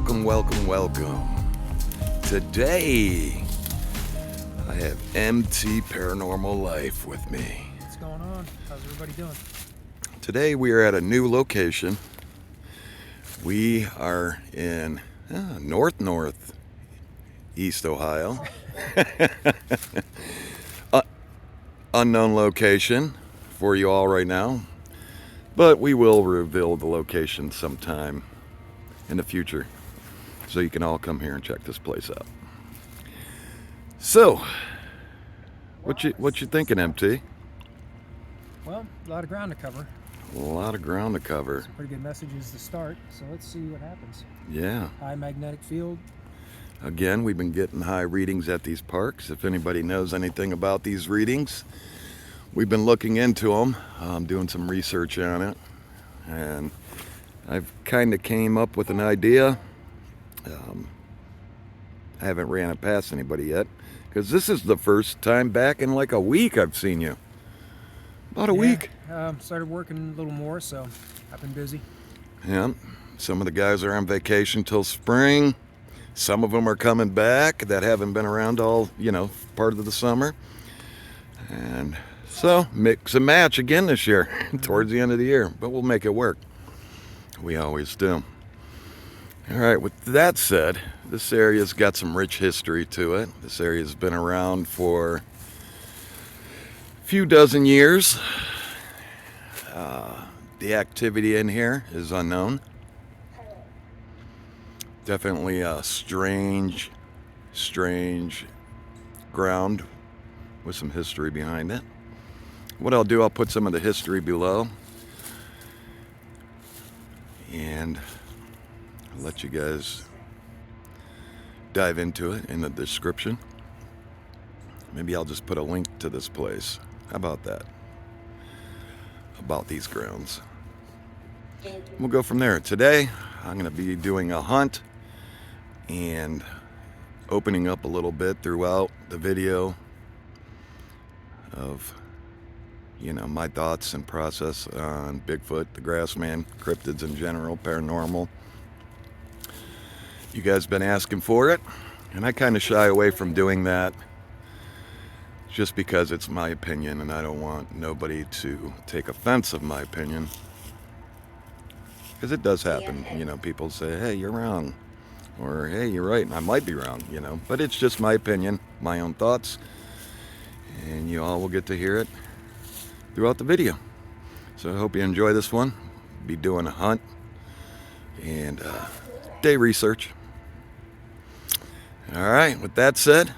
Welcome. Today, I have MT Paranormal Life with me. What's going on? How's everybody doing? Today, we are at a new location. We are in northeast Ohio. Unknown location for you all right now, but we will reveal the location sometime in the future, so you can all come here and check this place out. So, what you thinking, MT? Well, a lot of ground to cover. A lot of ground to cover. Some pretty good messages to start, so let's see what happens. Yeah. High magnetic field. Again, we've been getting high readings at these parks. If anybody knows anything about these readings, we've been looking into them, doing some research on it, and I've kind of came up with an idea. I haven't ran it past anybody yet, because this is the first time back in like a week I've seen you. About a week. Started working a little more, so I've been busy. Yeah, some of the guys are on vacation till spring. Some of them are coming back that haven't been around all, part of the summer. And so, mix and match again this year, towards the end of the year. But we'll make it work. We always do. All right, with that said, this area's got some rich history to it. This area's been around for a few dozen years. The activity in here is unknown. Definitely a strange ground with some history behind it. What I'll do, I'll put some of the history below and I'll let you guys dive into it in the description. Maybe I'll just put a link to this place. How about that? About these grounds. We'll go from there. Today, I'm going to be doing a hunt and opening up a little bit throughout the video of my thoughts and process on Bigfoot, the Grassman, cryptids in general, paranormal. You guys been asking for it, and I kind of shy away from doing that just because it's my opinion and I don't want nobody to take offense of my opinion, because it does happen. People say, hey, you're wrong, or hey, you're right, and I might be wrong, but it's just my opinion, my own thoughts, and you all will get to hear it throughout the video. So I hope you enjoy this one. Be doing a hunt and day research. All right, with that said,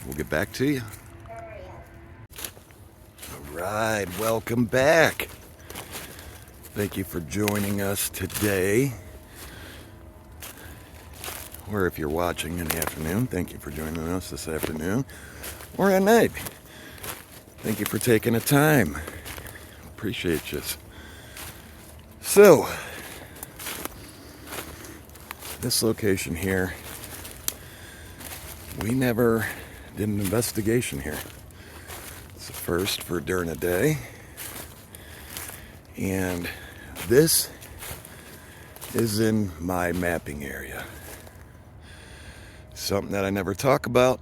we'll get back to you. All right, welcome back. Thank you for joining us today. Or if you're watching in the afternoon, thank you for joining us this afternoon. Or at night. Thank you for taking the time. Appreciate you. So, this location here, we never did an investigation here. It's the first for during the day. And this is in my mapping area. Something that I never talk about.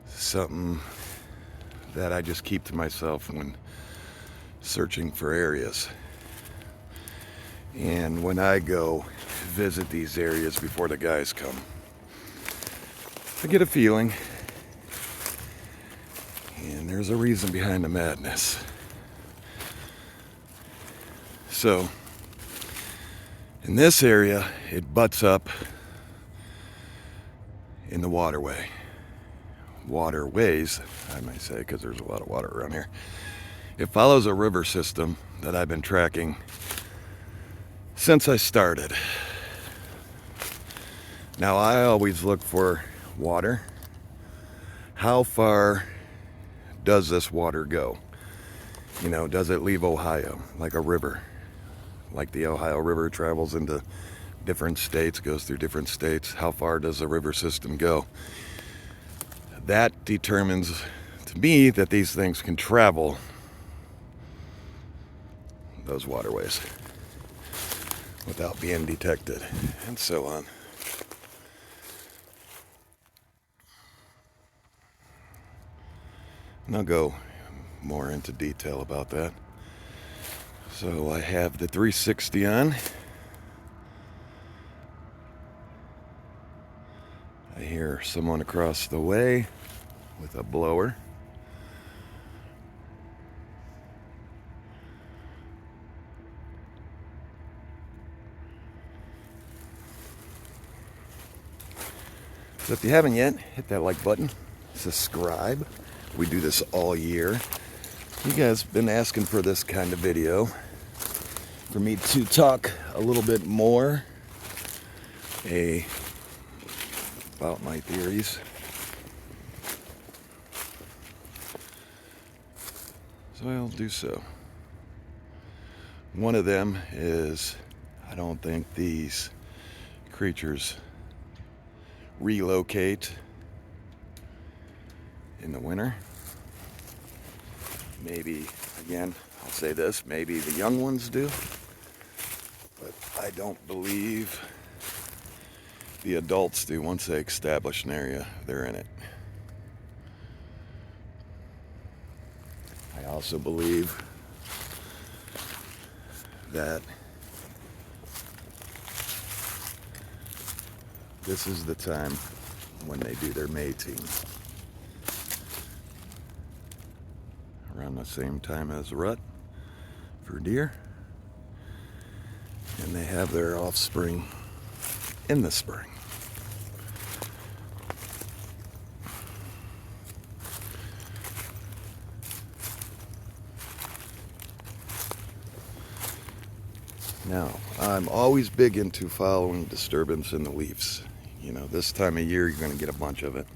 Something that I just keep to myself when searching for areas. And when I go visit these areas before the guys come, I get a feeling, and there's a reason behind the madness. So, in this area, it butts up in the waterway. Waterways, I might say, because there's a lot of water around here. It follows a river system that I've been tracking since I started. Now, I always look for water. How far does this water go? Does it leave Ohio like a river? Like the Ohio River travels into different states, goes through different states. How far does the river system go? That determines to me that these things can travel those waterways. without being detected, and so on. And I'll go more into detail about that. So I have the 360 on. I hear someone across the way with a blower. So if you haven't yet, hit that like button, subscribe. We do this all year. You guys have been asking for this kind of video, for me to talk a little bit more about my theories. So I'll do so. One of them is, I don't think these creatures relocate in the winter. Maybe, again, I'll say this, maybe the young ones do, but I don't believe the adults do. Once they establish an area, they're in it. I also believe that this is the time when they do their mating. Around the same time as rut for deer. And they have their offspring in the spring. Now, I'm always big into following disturbance in the leaves. You know, this time of year you're going to get a bunch of it.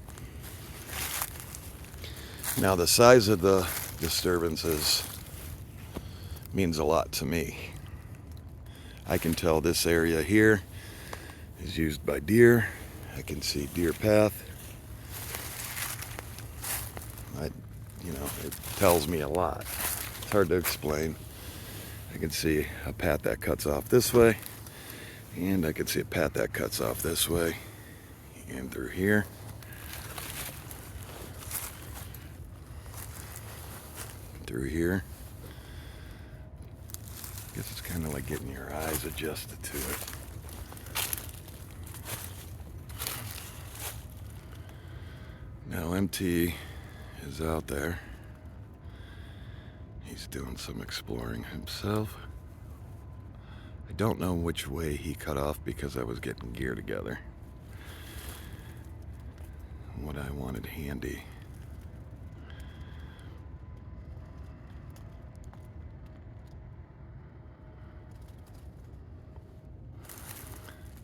Now, the size of the disturbances means a lot to me. I can tell this area here is used by deer. I can see deer path. It tells me a lot. It's hard to explain. I can see a path that cuts off this way, and I can see a path that cuts off this way and through here. Through here. I guess it's kind of like getting your eyes adjusted to it. Now MT is out there. He's doing some exploring himself. I don't know which way he cut off because I was getting gear together. What I wanted handy.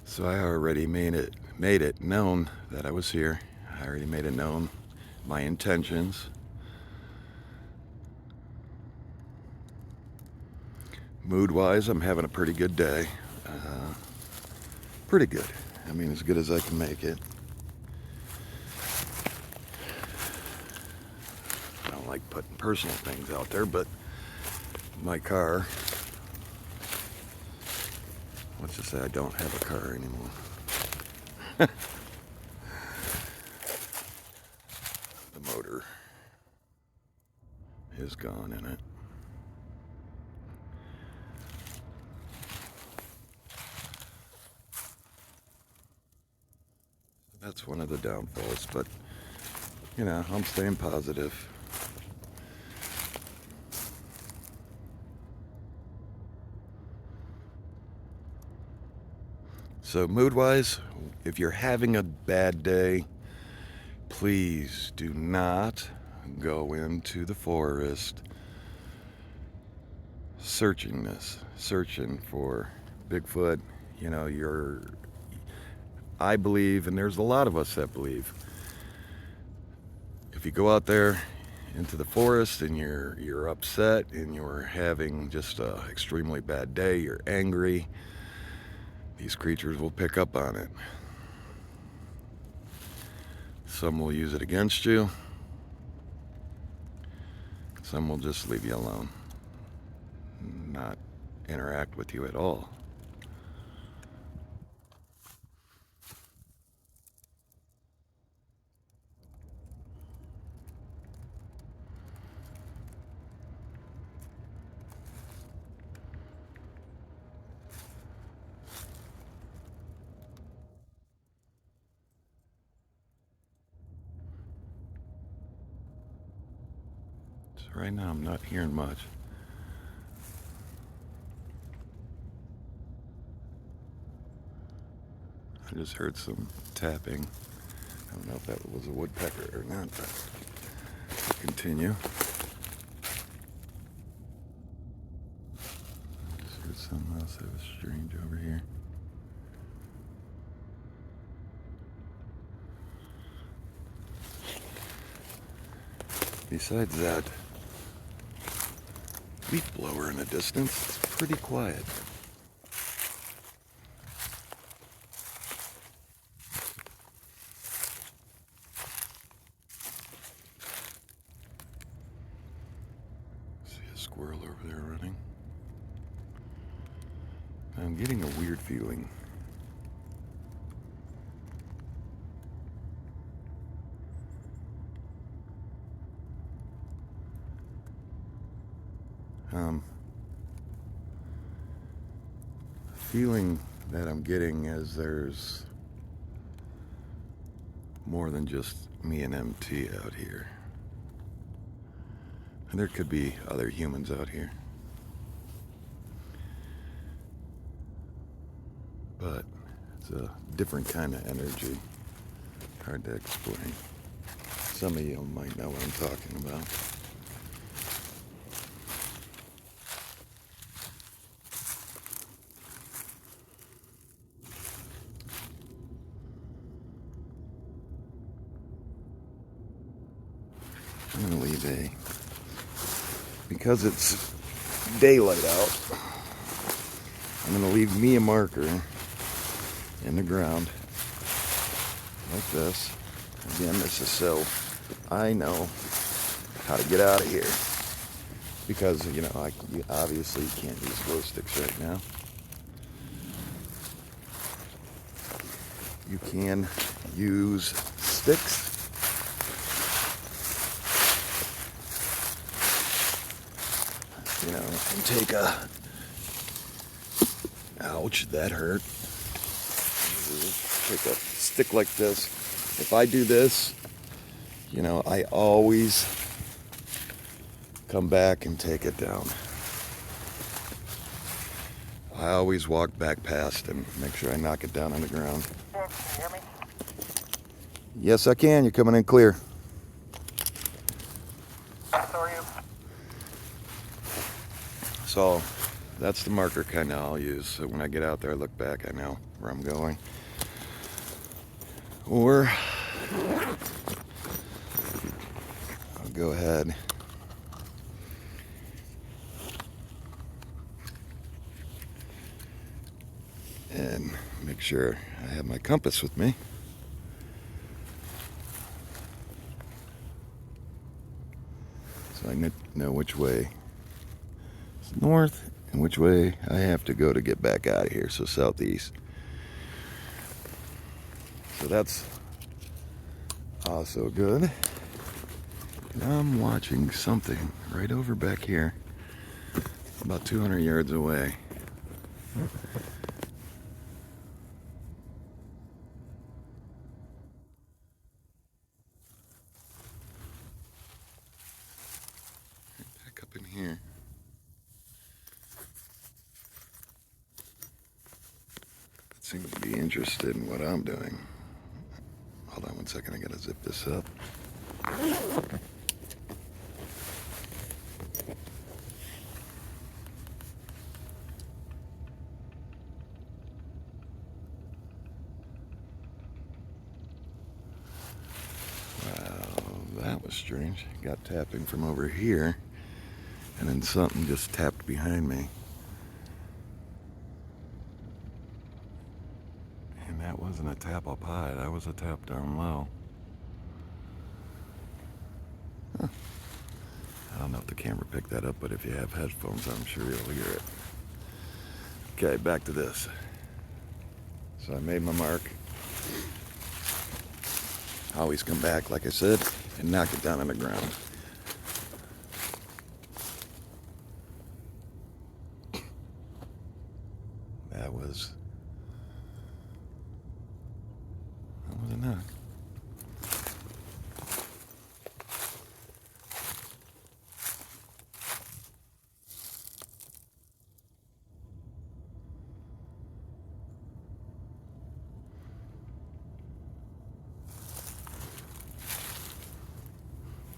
So I already made it known that I was here. I already made it known my intentions. Mood-wise, I'm having a pretty good day. Pretty good. I mean, as good as I can make it. I don't like putting personal things out there, but my car, let's just say I don't have a car anymore. The motor is gone in it. That's one of the downfalls, but I'm staying positive. So mood-wise, if you're having a bad day, please do not go into the forest searching for Bigfoot. I believe, and there's a lot of us that believe, if you go out there into the forest and you're upset and you're having just an extremely bad day, you're angry, these creatures will pick up on it. Some will use it against you. Some will just leave you alone, not interact with you at all. right now I'm not hearing much. I just heard some tapping. I don't know if that was a woodpecker or not, but I'll continue. Just heard something else that was strange over here. Besides that leaf blower in the distance, it's pretty quiet. See a squirrel over there running. I'm getting a weird feeling. Feeling that I'm getting is there's more than just me and MT out here. And there could be other humans out here. But it's a different kind of energy. Hard to explain. Some of you might know what I'm talking about. I'm going to leave because it's daylight out, I'm going to leave me a marker in the ground like this. Again, this is so I know how to get out of here, because, you know, I obviously can't use glow sticks right now. You can use sticks. You know, and take ouch, that hurt. Take a stick like this. If I do this, you know, I always come back and take it down. I always walk back past and make sure I knock it down on the ground. Can you hear me? Yes, I can. You're coming in clear. So are you? So that's the marker kind of I'll use. So when I get out there, I look back, I know where I'm going. Or I'll go ahead and make sure I have my compass with me. So I know which way is north and which way I have to go to get back out of here. So southeast. So that's also good. And I'm watching something right over back here, about 200 yards away. Back up in here. It seems to be interested in what I'm doing. Hold on one second, I gotta zip this up. That was strange. Got tapping from over here, and then something just tapped behind me. And that wasn't a tap up high, that was a tap down low. Huh. I don't know if the camera picked that up, but if you have headphones, I'm sure you'll hear it. Okay, back to this. So I made my mark. Always come back, like I said, and knock it down on the ground. That was a knock.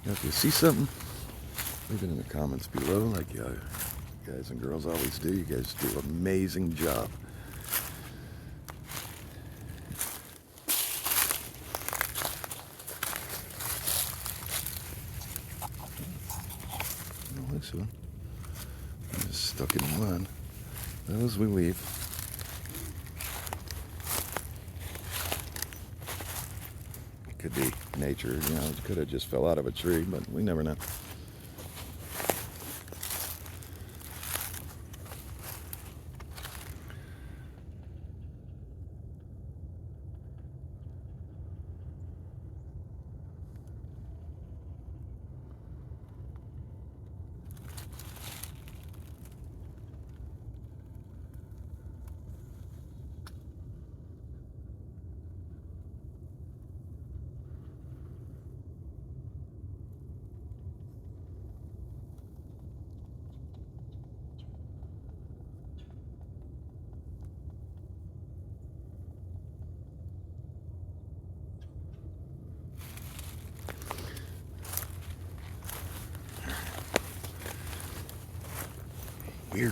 If you see something, leave it in the comments below like you guys and girls always do. You guys do an amazing job. Well, this one, I'm just stuck in mud. Those we leave. It could be nature, you know, it could have just fell out of a tree, but we never know.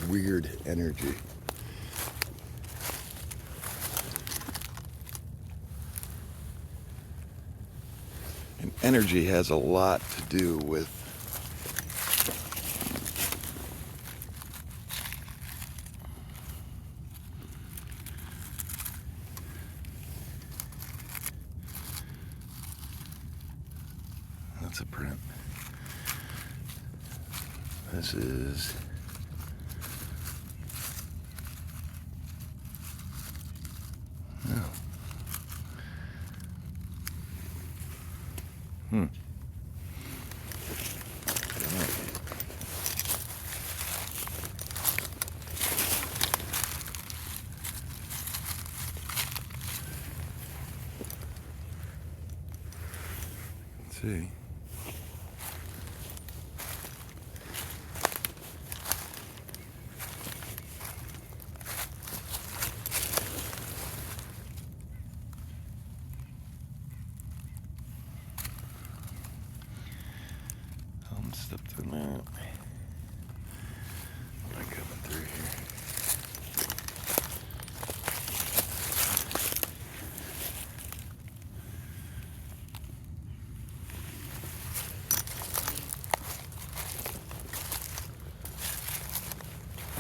Weird energy. And energy has a lot to do with that's a print. This is let's see. Step through that. What am I coming through here?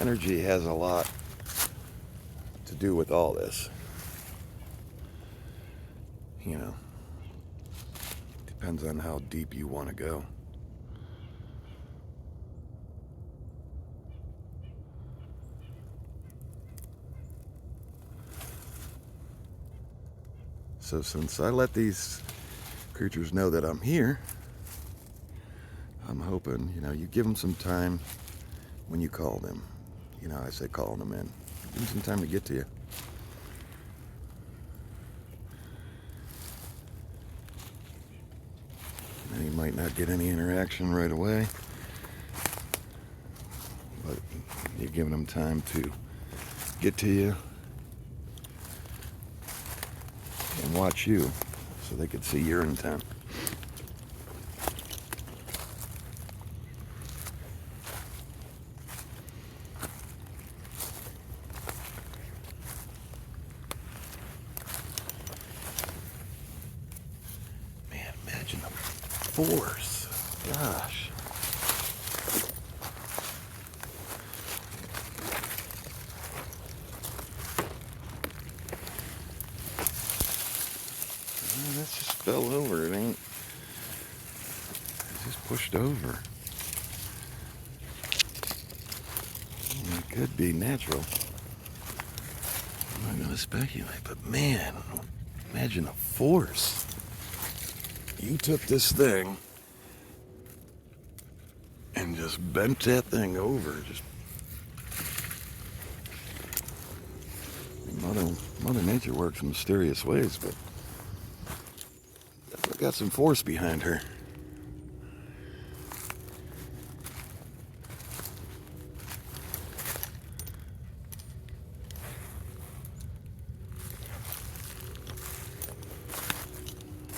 Energy has a lot to do with all this. You know, depends on how deep you want to go. So since I let these creatures know that I'm here, I'm hoping, you know, you give them some time when you call them. You know, I say calling them in. Give them some time to get to you. And you might not get any interaction right away, but you're giving them time to get to you and watch you so they could see your intent. Man, imagine the force. Gosh. That just fell over. It ain't. It's just pushed over. It could be natural. I'm not going to speculate, but man, imagine the force. You took this thing and just bent that thing over. Just Mother Nature works in mysterious ways, but definitely got some force behind her.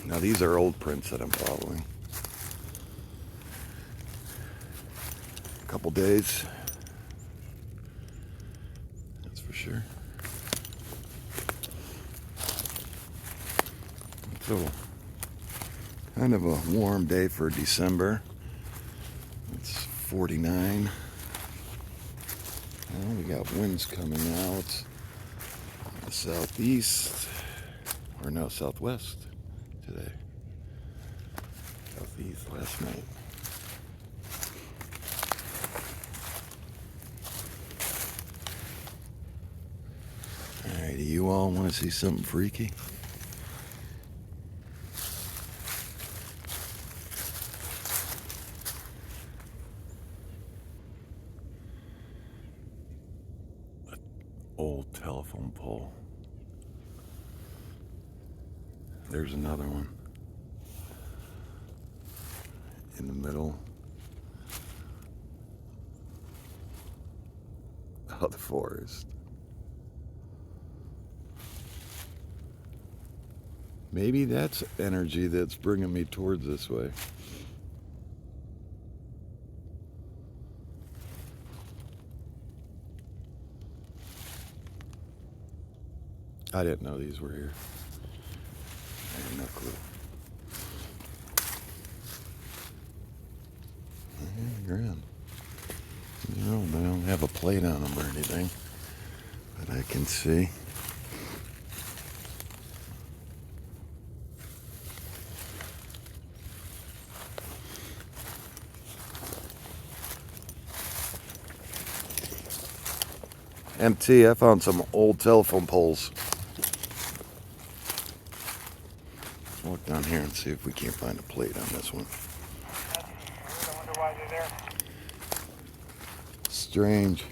Now these are old prints that I'm following. couple days. That's for sure. So, kind of a warm day for December. It's 49. Well, we got winds coming out the southeast, or no, southwest today. Southeast last night. Alright, do you all want to see something freaky? Old telephone pole. There's another one in the middle of the forest. Maybe that's energy that's bringing me towards this way. I didn't know these were here. I had no clue. Yeah, ground. You know, they don't have a plate on them or anything that I can see. MT, I found some old telephone poles. Let's walk down here and see if we can't find a plate on this one. I wonder why they're there. Strange.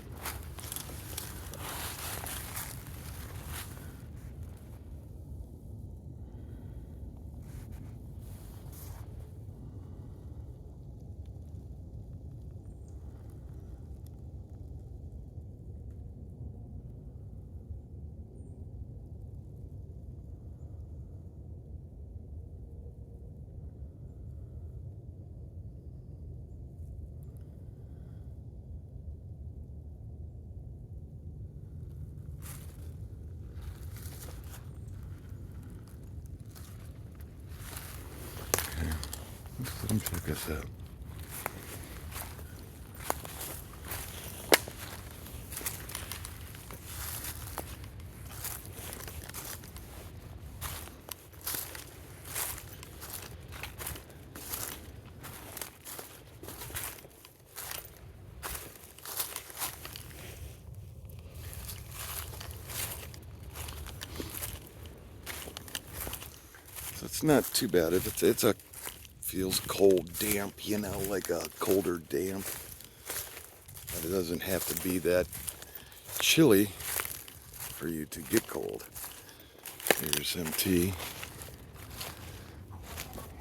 Let's let them check this out. So it's not too bad. It's a feels cold, damp, you know, like a colder damp. But it doesn't have to be that chilly for you to get cold. Here's MT.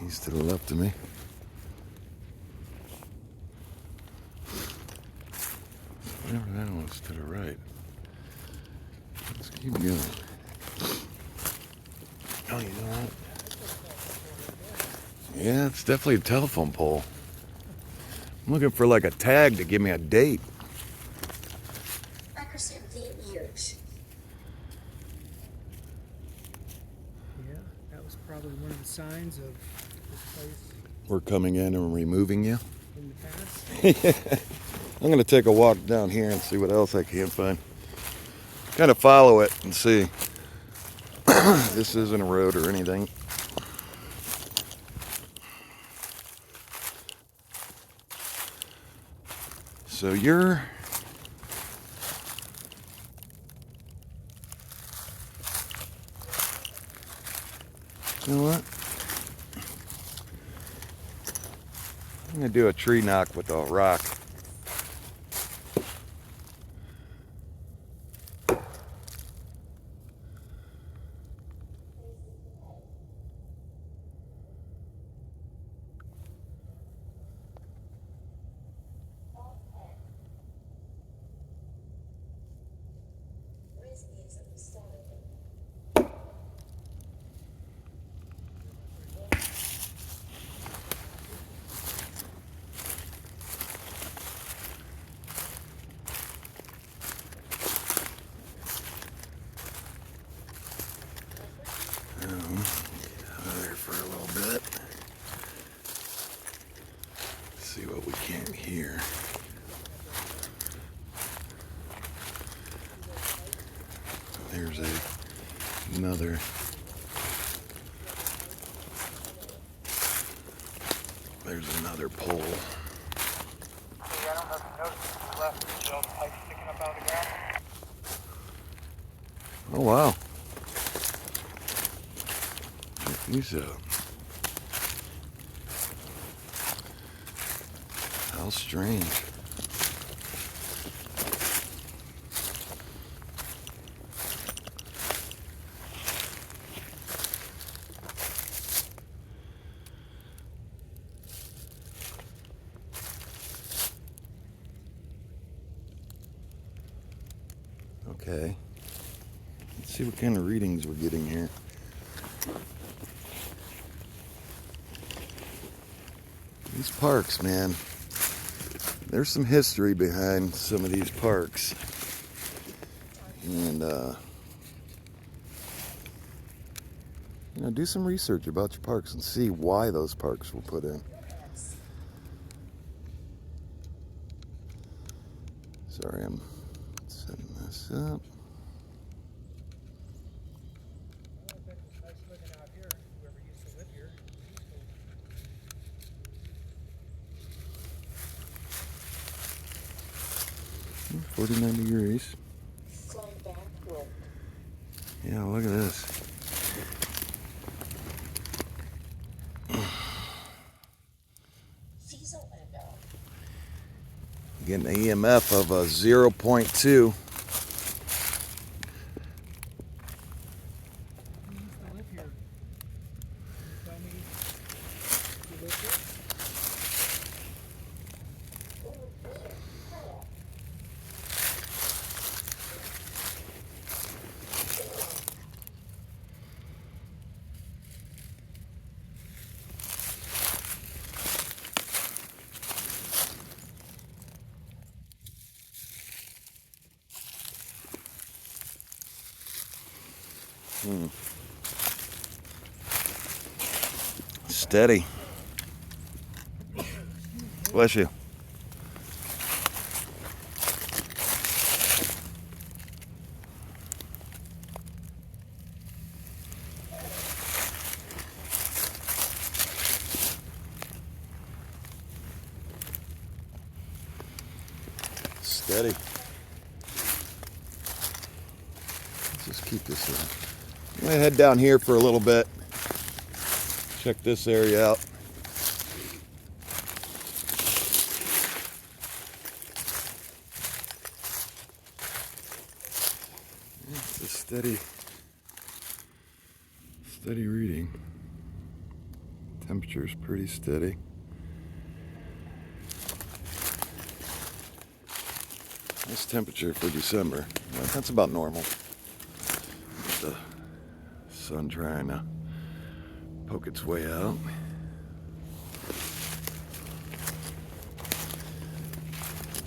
He's to the left of me. Whatever that was to the right. Let's keep going. Oh, you know what? Yeah, it's definitely a telephone pole. I'm looking for like a tag to give me a date. Yeah, that was probably one of the signs of this place We're coming in and removing you. in the past. I'm going to take a walk down here and see what else I can find. Kind of follow it and see. This isn't a road or anything. So you're... You know what? I'm going to do a tree knock with a rock. here? There's another. There's another pole. Hey, I don't know if you noticed to the left, there's those pipes sticking up out of the ground. Oh wow. Check these out. How strange. Okay. Let's see what kind of readings we're getting here. These parks, man. There's some history behind some of these parks. And, do some research about your parks and see why those parks were put in. Sorry, I'm setting this up. I bet it's nice living out here. Whoever used to live here. 49 degrees. Yeah, look at this. Getting an EMF of a 0.2. Who used to live here? Can you tell me who lived here? Steady. Bless you. Steady. Let's just keep this in. I'm gonna head down here for a little bit. Check this area out. It's a steady reading. Temperature's pretty steady. Nice temperature for December. Well, that's about normal. The sun trying to poke its way out.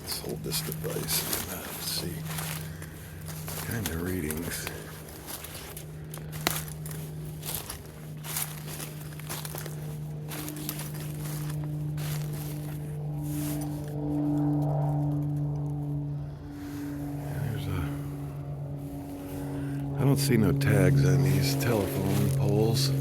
Let's hold this device and see what kind of readings. I don't see no tags on these telephone poles.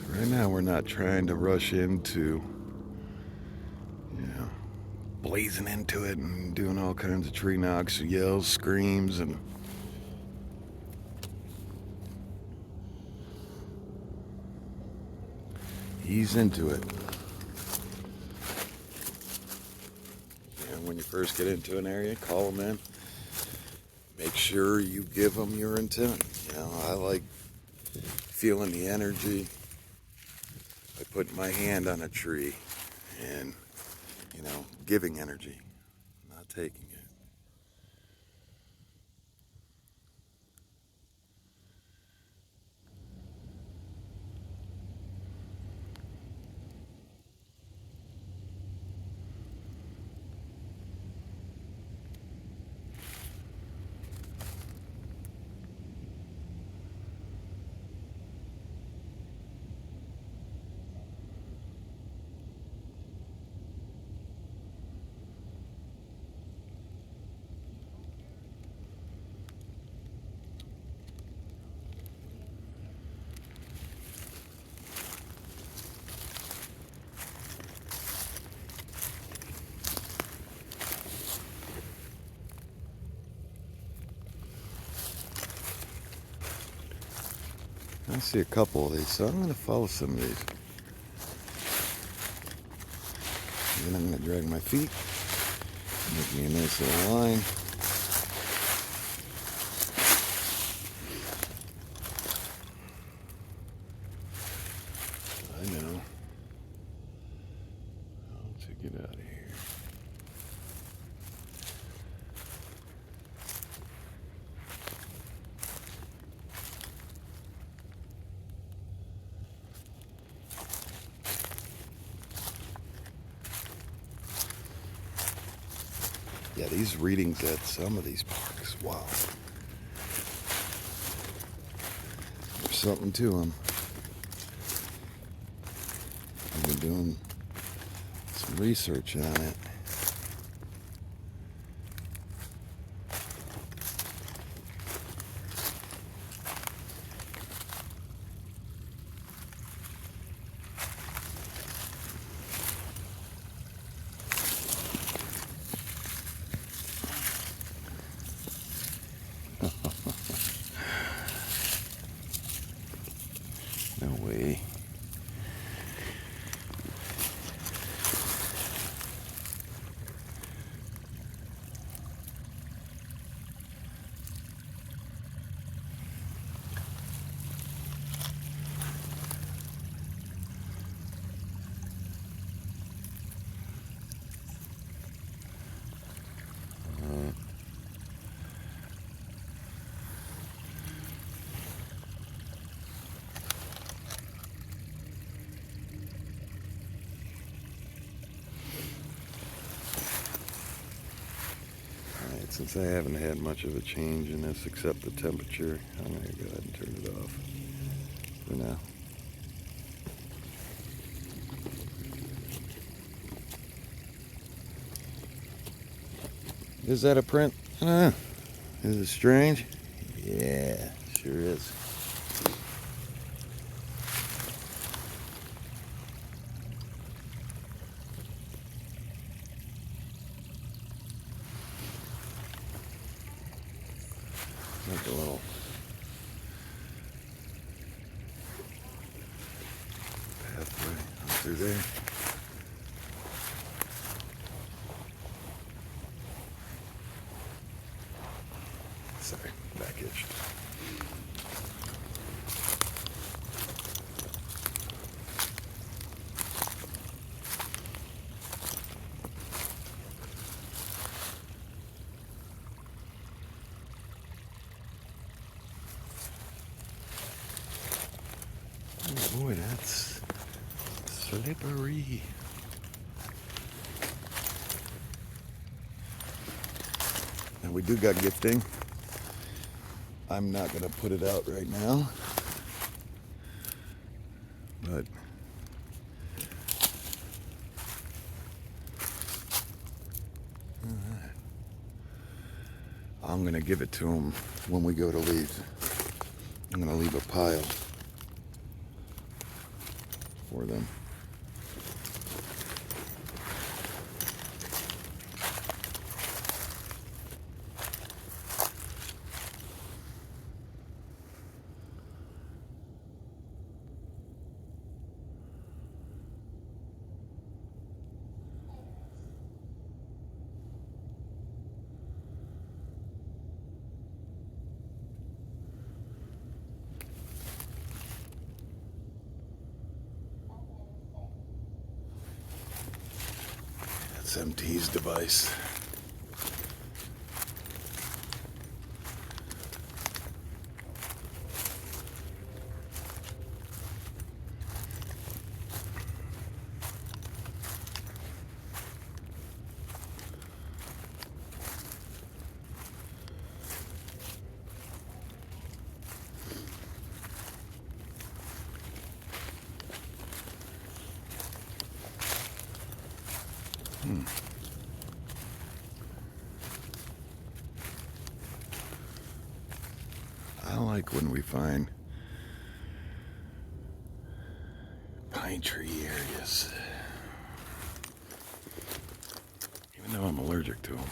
Right now we're not trying to rush into, blazing into it and doing all kinds of tree knocks, yells, screams, and ease into it. When you first get into an area, call them in. Make sure you give them your intent. I like feeling the energy. I put my hand on a tree and, giving energy, not taking it. I see a couple of these, so I'm going to follow some of these. And then I'm going to drag my feet, make me a nice little line. I know. How to get out of here. Yeah, these readings at some of these parks, wow. There's something to them. I've been doing some research on it. No way. Since I haven't had much of a change in this except the temperature, I'm going to go ahead and turn it off for now. Is that a print? Is it strange? Yeah, sure is. Like a little pathway up through there. Sorry, back itch. Oh boy, that's slippery. Now we do got gifting. I'm not gonna put it out right now, but I'm gonna give it to him when we go to leave. I'm gonna leave a pile for them. That's MT's device. I like when we find pine tree areas, even though I'm allergic to them.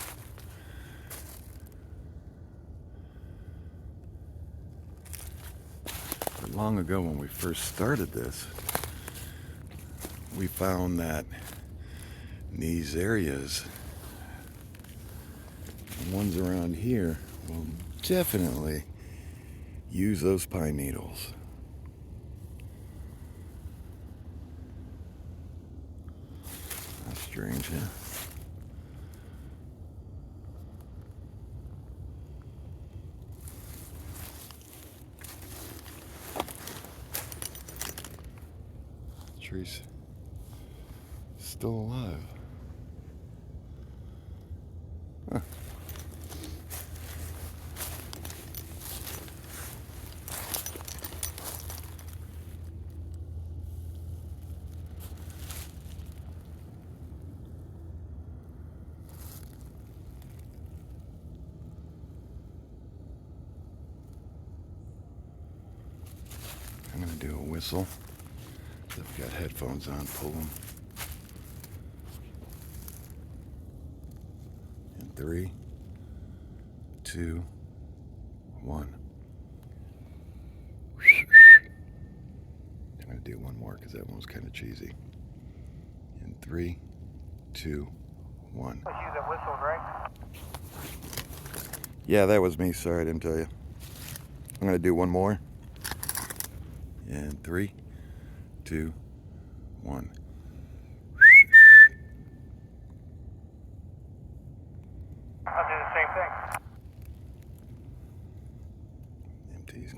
But long ago when we first started this, we found that in these areas, the ones around here will definitely use those pine needles. That's strange, huh? Tree's still alive. Huh. I'm gonna do a whistle. I've got headphones on, pull them. In 3, 2, 1. I'm gonna do one more because that one was kind of cheesy. In 3, 2, 1. You that whistled, right? Yeah, that was me. Sorry, I didn't tell you. I'm gonna do one more. In 3, 2, 1. I'll do the same thing. Empties.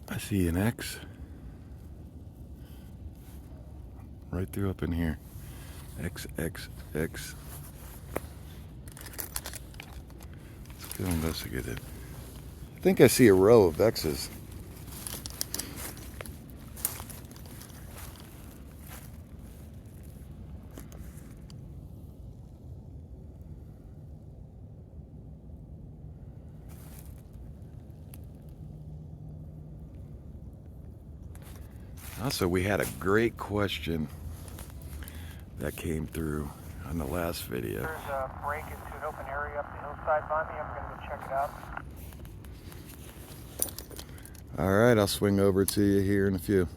I see an X right through up in here. X, X, X. Let's go investigate it. I think I see a row of X's. Also, we had a great question that came through on the last video. There's a break into an open area up the hillside by me. I'm going to go check it out. All right, I'll swing over to you here in a few.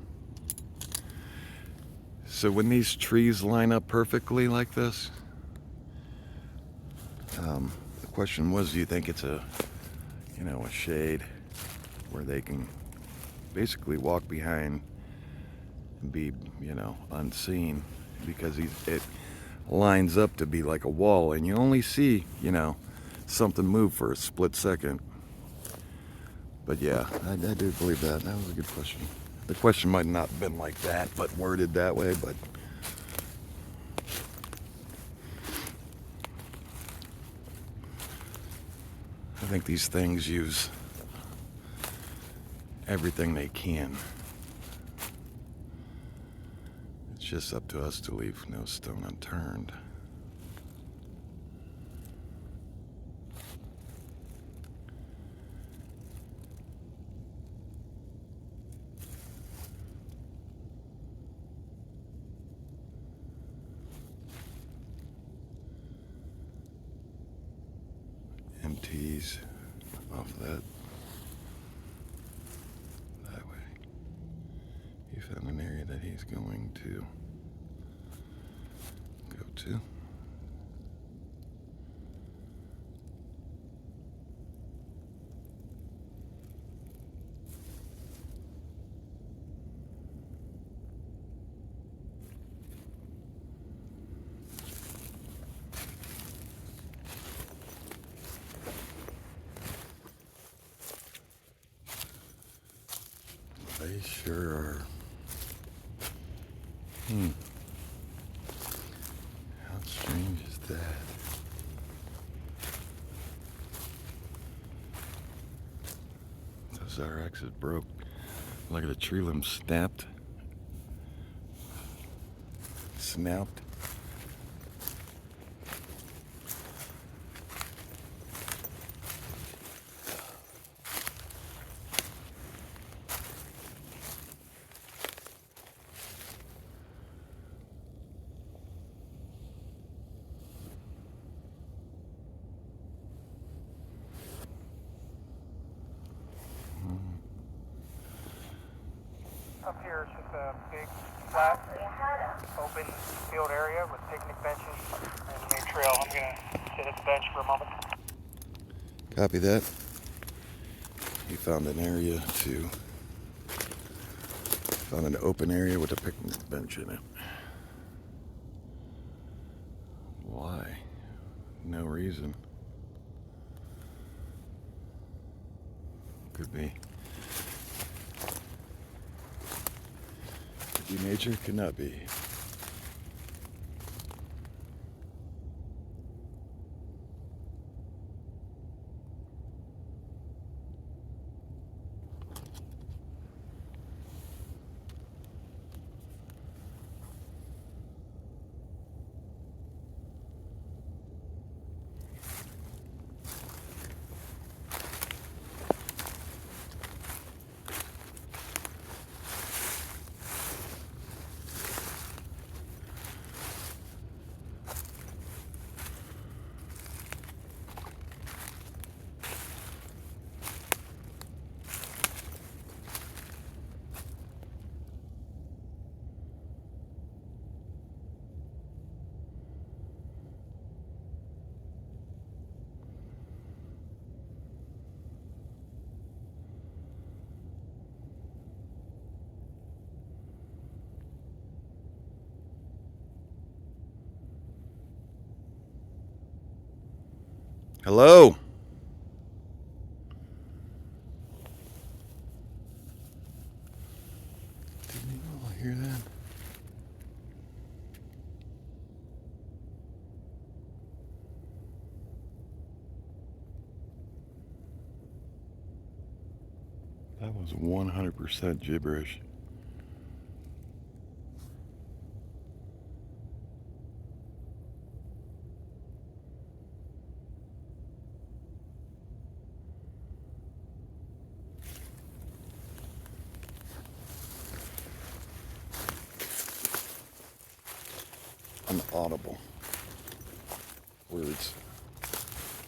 So when these trees line up perfectly like this, the question was, do you think it's a shade where they can basically walk behind and be, unseen, because it lines up to be like a wall and you only see, something move for a split second. But yeah, I do believe that. That was a good question. The question might not have been like that, but worded that way, but I think these things use everything they can. It's just up to us to leave no stone unturned. Empties off that way. He found an area that he's going to go to. They sure are. this RX is broke. Look at the tree limb snapped. Snapped. Up here is just a big, flat, open field area with picnic benches and the main trail. I'm going to sit at the bench for a moment. Copy that. He found an area to... Found an open area with a picnic bench in it. Why? No reason. Could be. Could be nature, could not be. Hello? Didn't you hear that? That was 100% gibberish. Unaudible words.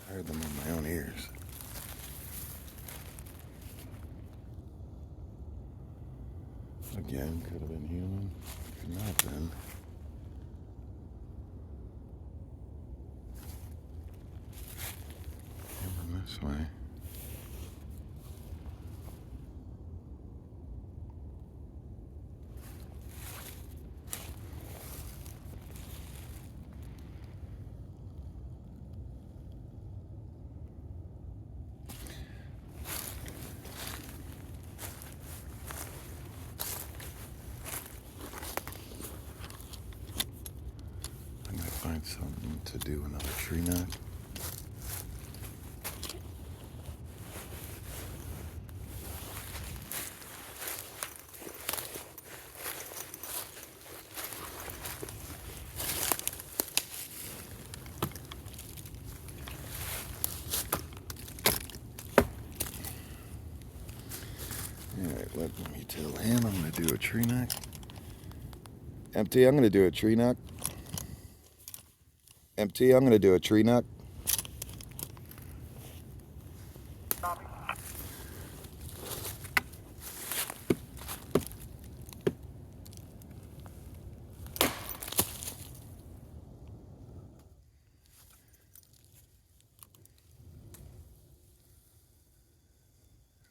I heard them in my own ears. Again, could have been human, could not have been. Coming this way. Find something to do, another tree knock. Alright, let me tell him I'm going to do a tree knock. Empty, I'm going to do a tree knock. Empty, I'm going to do a tree knock. Copy. I'm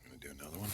going to do another one.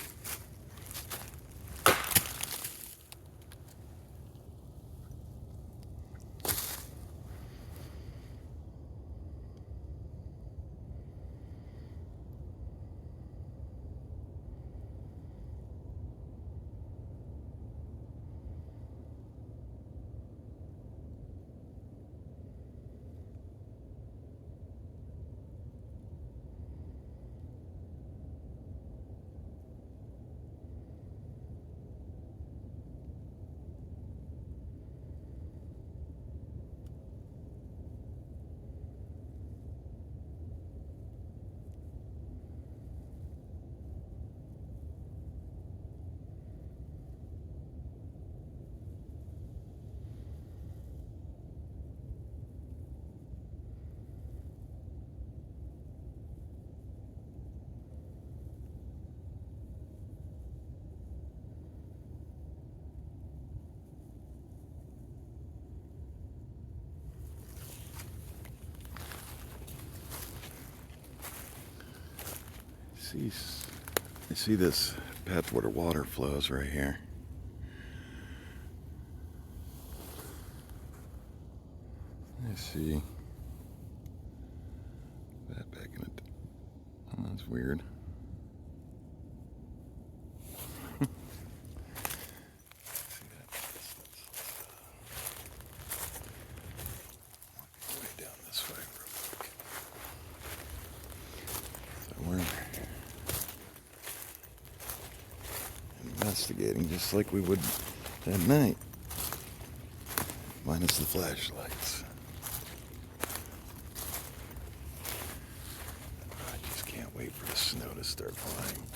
I see this path where the water flows right here. I see that back in it. Oh, that's weird. See that? Way down this way real quick. So we're investigating just like we would at night, minus the flashlights. I just can't wait for the snow to start flying.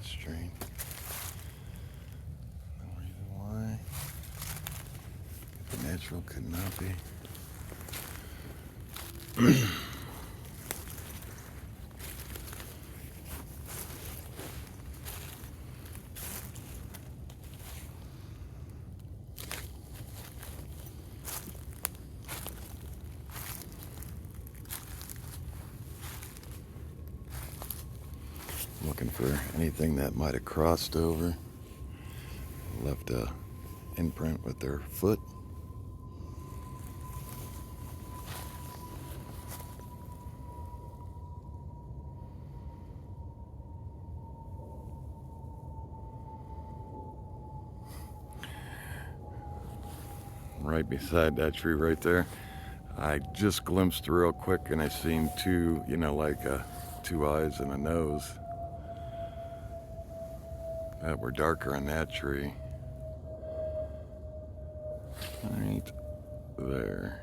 Strange. No reason why. The natural could not be. Looking for anything that might have crossed over, left a imprint with their foot. Right beside that tree right there, I just glimpsed real quick and I seen two, like two eyes and a nose that were darker on that tree. Right there.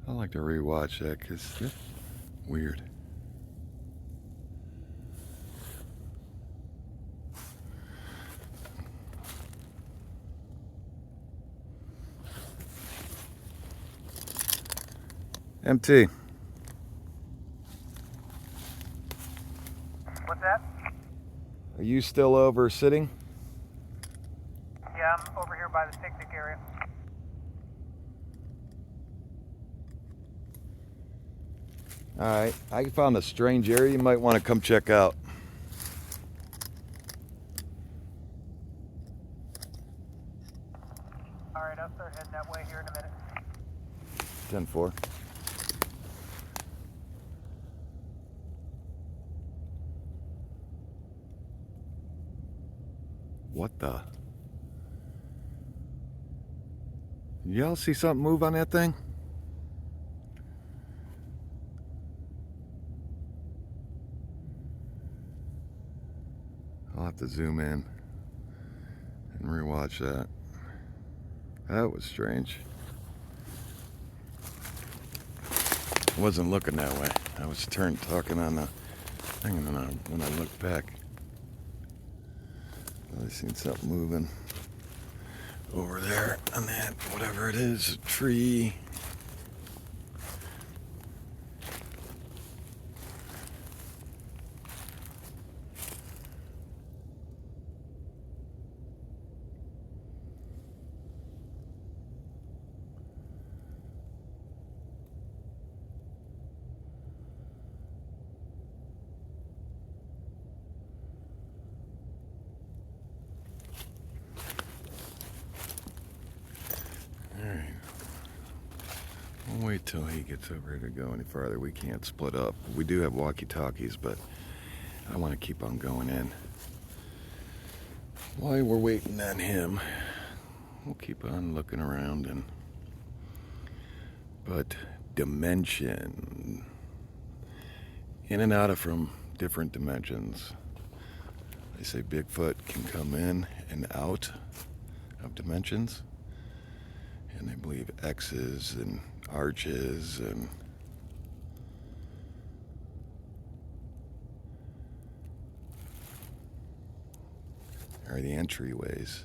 I like to rewatch that because it's weird. MT. What's that? Are you still over sitting? Yeah, I'm over here by the picnic area. Alright, I found a strange area you might want to come check out. Alright, I'll start heading that way here in a minute. 10-4. What the? Y'all see something move on that thing? I'll have to zoom in and rewatch that. That was strange. I wasn't looking that way. I was talking on the thing, and then when I looked back, I seen something moving over there on that, whatever it is, tree. Alright. We'll wait till he gets over here to go any farther. We can't split up. We do have walkie-talkies, but I want to keep on going in. While we're waiting on him, we'll keep on looking around. But dimension. In and out of from different dimensions. They say Bigfoot can come in and out of dimensions. And they believe X's and arches and are the entryways.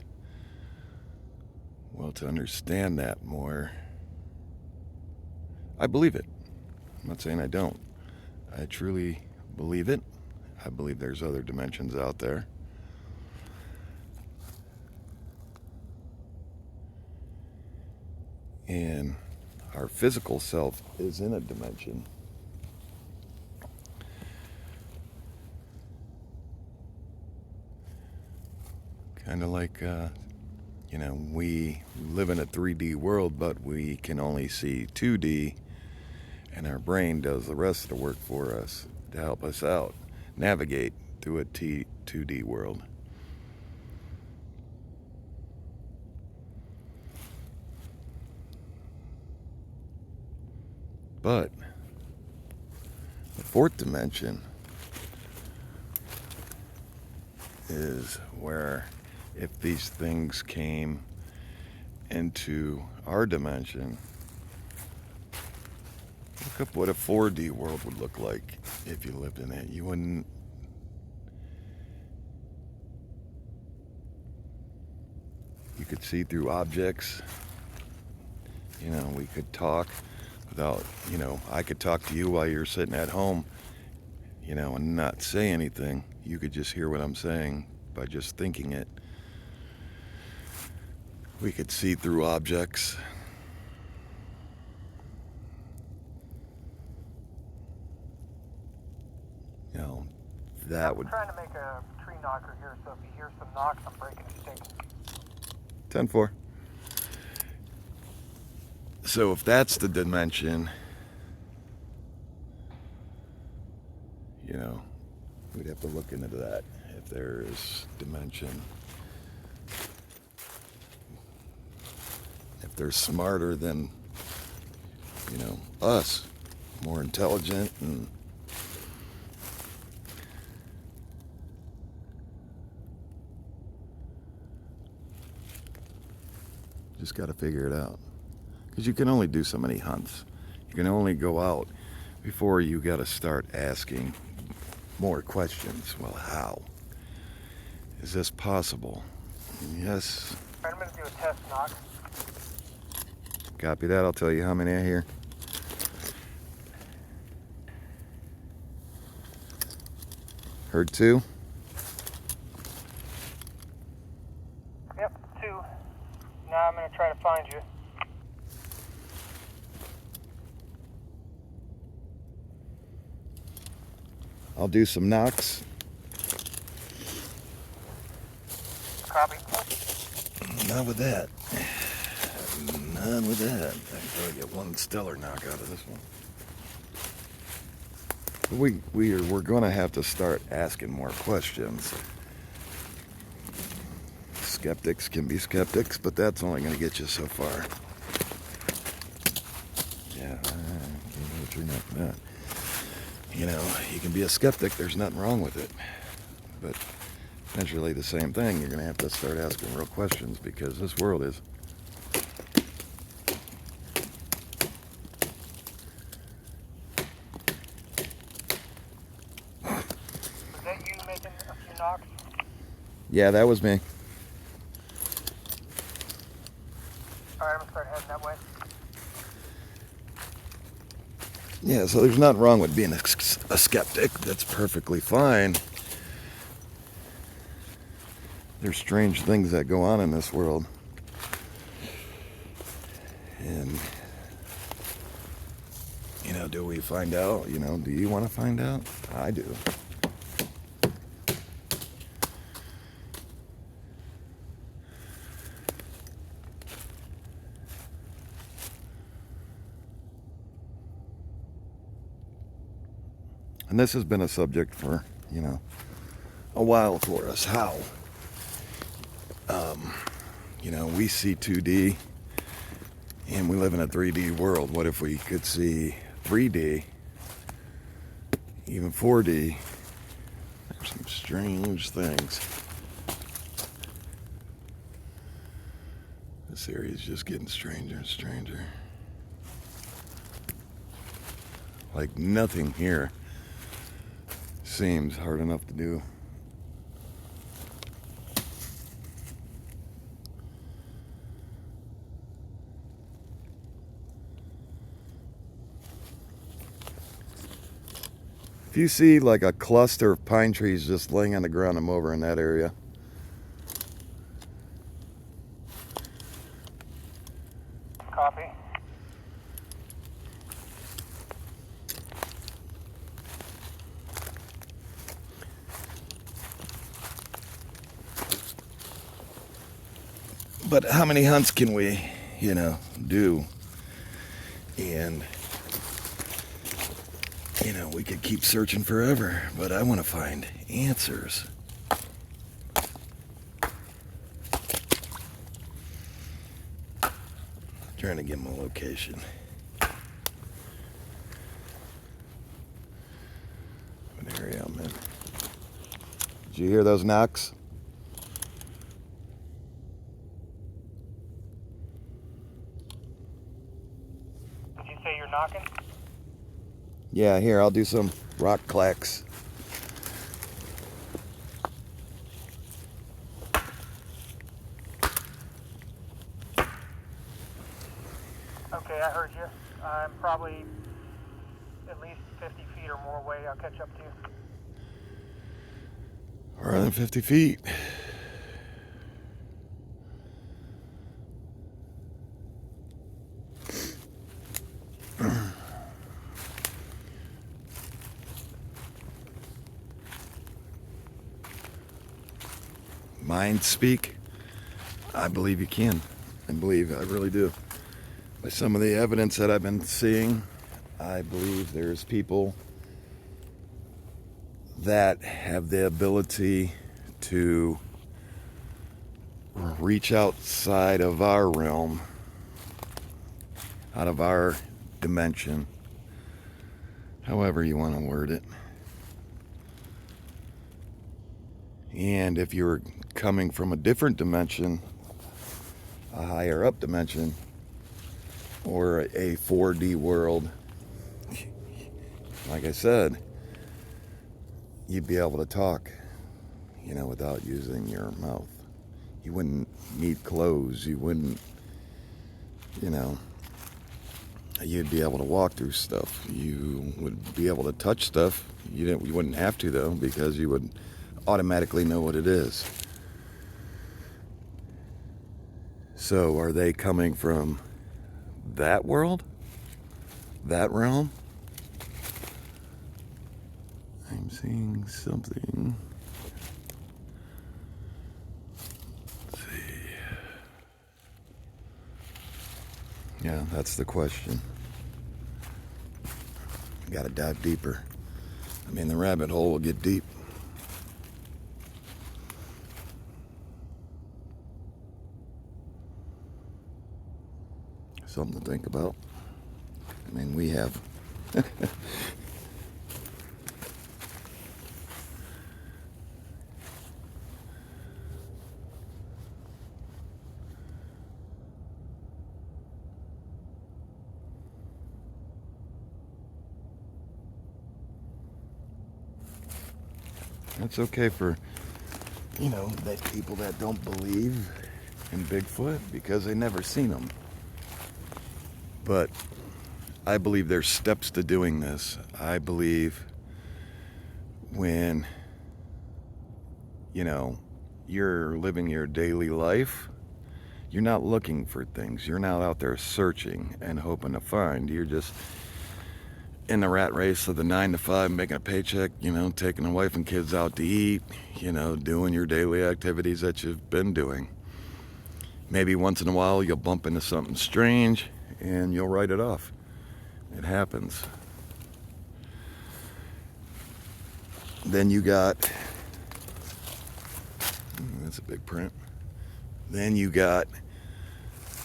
Well, to understand that more, I believe it. I'm not saying I don't. I truly believe it. I believe there's other dimensions out there. And our physical self is in a dimension. Kind of like, we live in a 3D world, but we can only see 2D, and our brain does the rest of the work for us to help us out, navigate through a 2D world. But the fourth dimension is where if these things came into our dimension, look up what a 4D world would look like if you lived in it. You wouldn't. You could see through objects. We could talk without, I could talk to you while you're sitting at home, and not say anything. You could just hear what I'm saying by just thinking it. We could see through objects. That would. I'm trying to make a tree knocker here, so if you hear some knocks, I'm breaking a stick. 10-4. So if that's the dimension, we'd have to look into that. If there's dimension, if they're smarter than, us, more intelligent, and just got to figure it out. Because you can only do so many hunts. You can only go out before you got to start asking more questions. Well, how? Is this possible? Yes. I'm going to do a test knock. Copy that. I'll tell you how many I hear. Heard 2? Yep, 2. Now I'm going to try to find you. I'll do some knocks. Copy. Not with that. Not with that. I can probably get one stellar knock out of this one. We're going to have to start asking more questions. Skeptics can be skeptics, but that's only going to get you so far. Yeah, tree knock for that. You can be a skeptic, there's nothing wrong with it. But eventually the same thing. You're going to have to start asking real questions because this world is. Was that you making a few knocks? Yeah, that was me. Alright, I'm gonna start heading that way. Yeah, so there's nothing wrong with being a skeptic. That's perfectly fine. There's strange things that go on in this world. And, you know, do we find out? You know, do you want to find out? I do. And this has been a subject for, you know, a while for us. How? You know, we see 2D and we live in a 3D world. What if we could see 3D, even 4D? There's some strange things. This area is just getting stranger and stranger. Like nothing here seems hard enough to do. If you see like a cluster of pine trees just laying on the ground, I'm over in that area. Copy. But how many hunts can we, you know, do? And, you know, we could keep searching forever, but I want to find answers. Trying to get him a location. What area I'm in. Did you hear those knocks? Did you say you're knocking? Yeah, here, I'll do some rock clacks. Okay, I heard you. I'm probably at least 50 feet or more away. I'll catch up to you. More than 50 feet. Mind speak? I believe you can. I really do. By some of the evidence that I've been seeing, I believe there's people that have the ability to reach outside of our realm, out of our dimension, however you want to word it. And if you're coming from a different dimension, a higher up dimension, or a 4D world, like I said, you'd be able to talk, you know, without using your mouth. You wouldn't need clothes. You wouldn't, you know, you'd be able to walk through stuff. You would be able to touch stuff. You wouldn't have to, though, because you would automatically know what it is. So are they coming from that world? That realm? I'm seeing something. Let's see. Yeah, that's the question. Gotta dive deeper. I mean, the rabbit hole will get deep. Something to think about. I mean, we have. That's okay for, you know, that people that don't believe in Bigfoot because they never seen them. But I believe there's steps to doing this. I believe when, you know, you're living your daily life, you're not looking for things. You're not out there searching and hoping to find. You're just in the rat race of the 9 to 5, making a paycheck, you know, taking the wife and kids out to eat, you know, doing your daily activities that you've been doing. Maybe once in a while you'll bump into something strange and you'll write it off. It happens. Then you got, that's a big print. Then you got,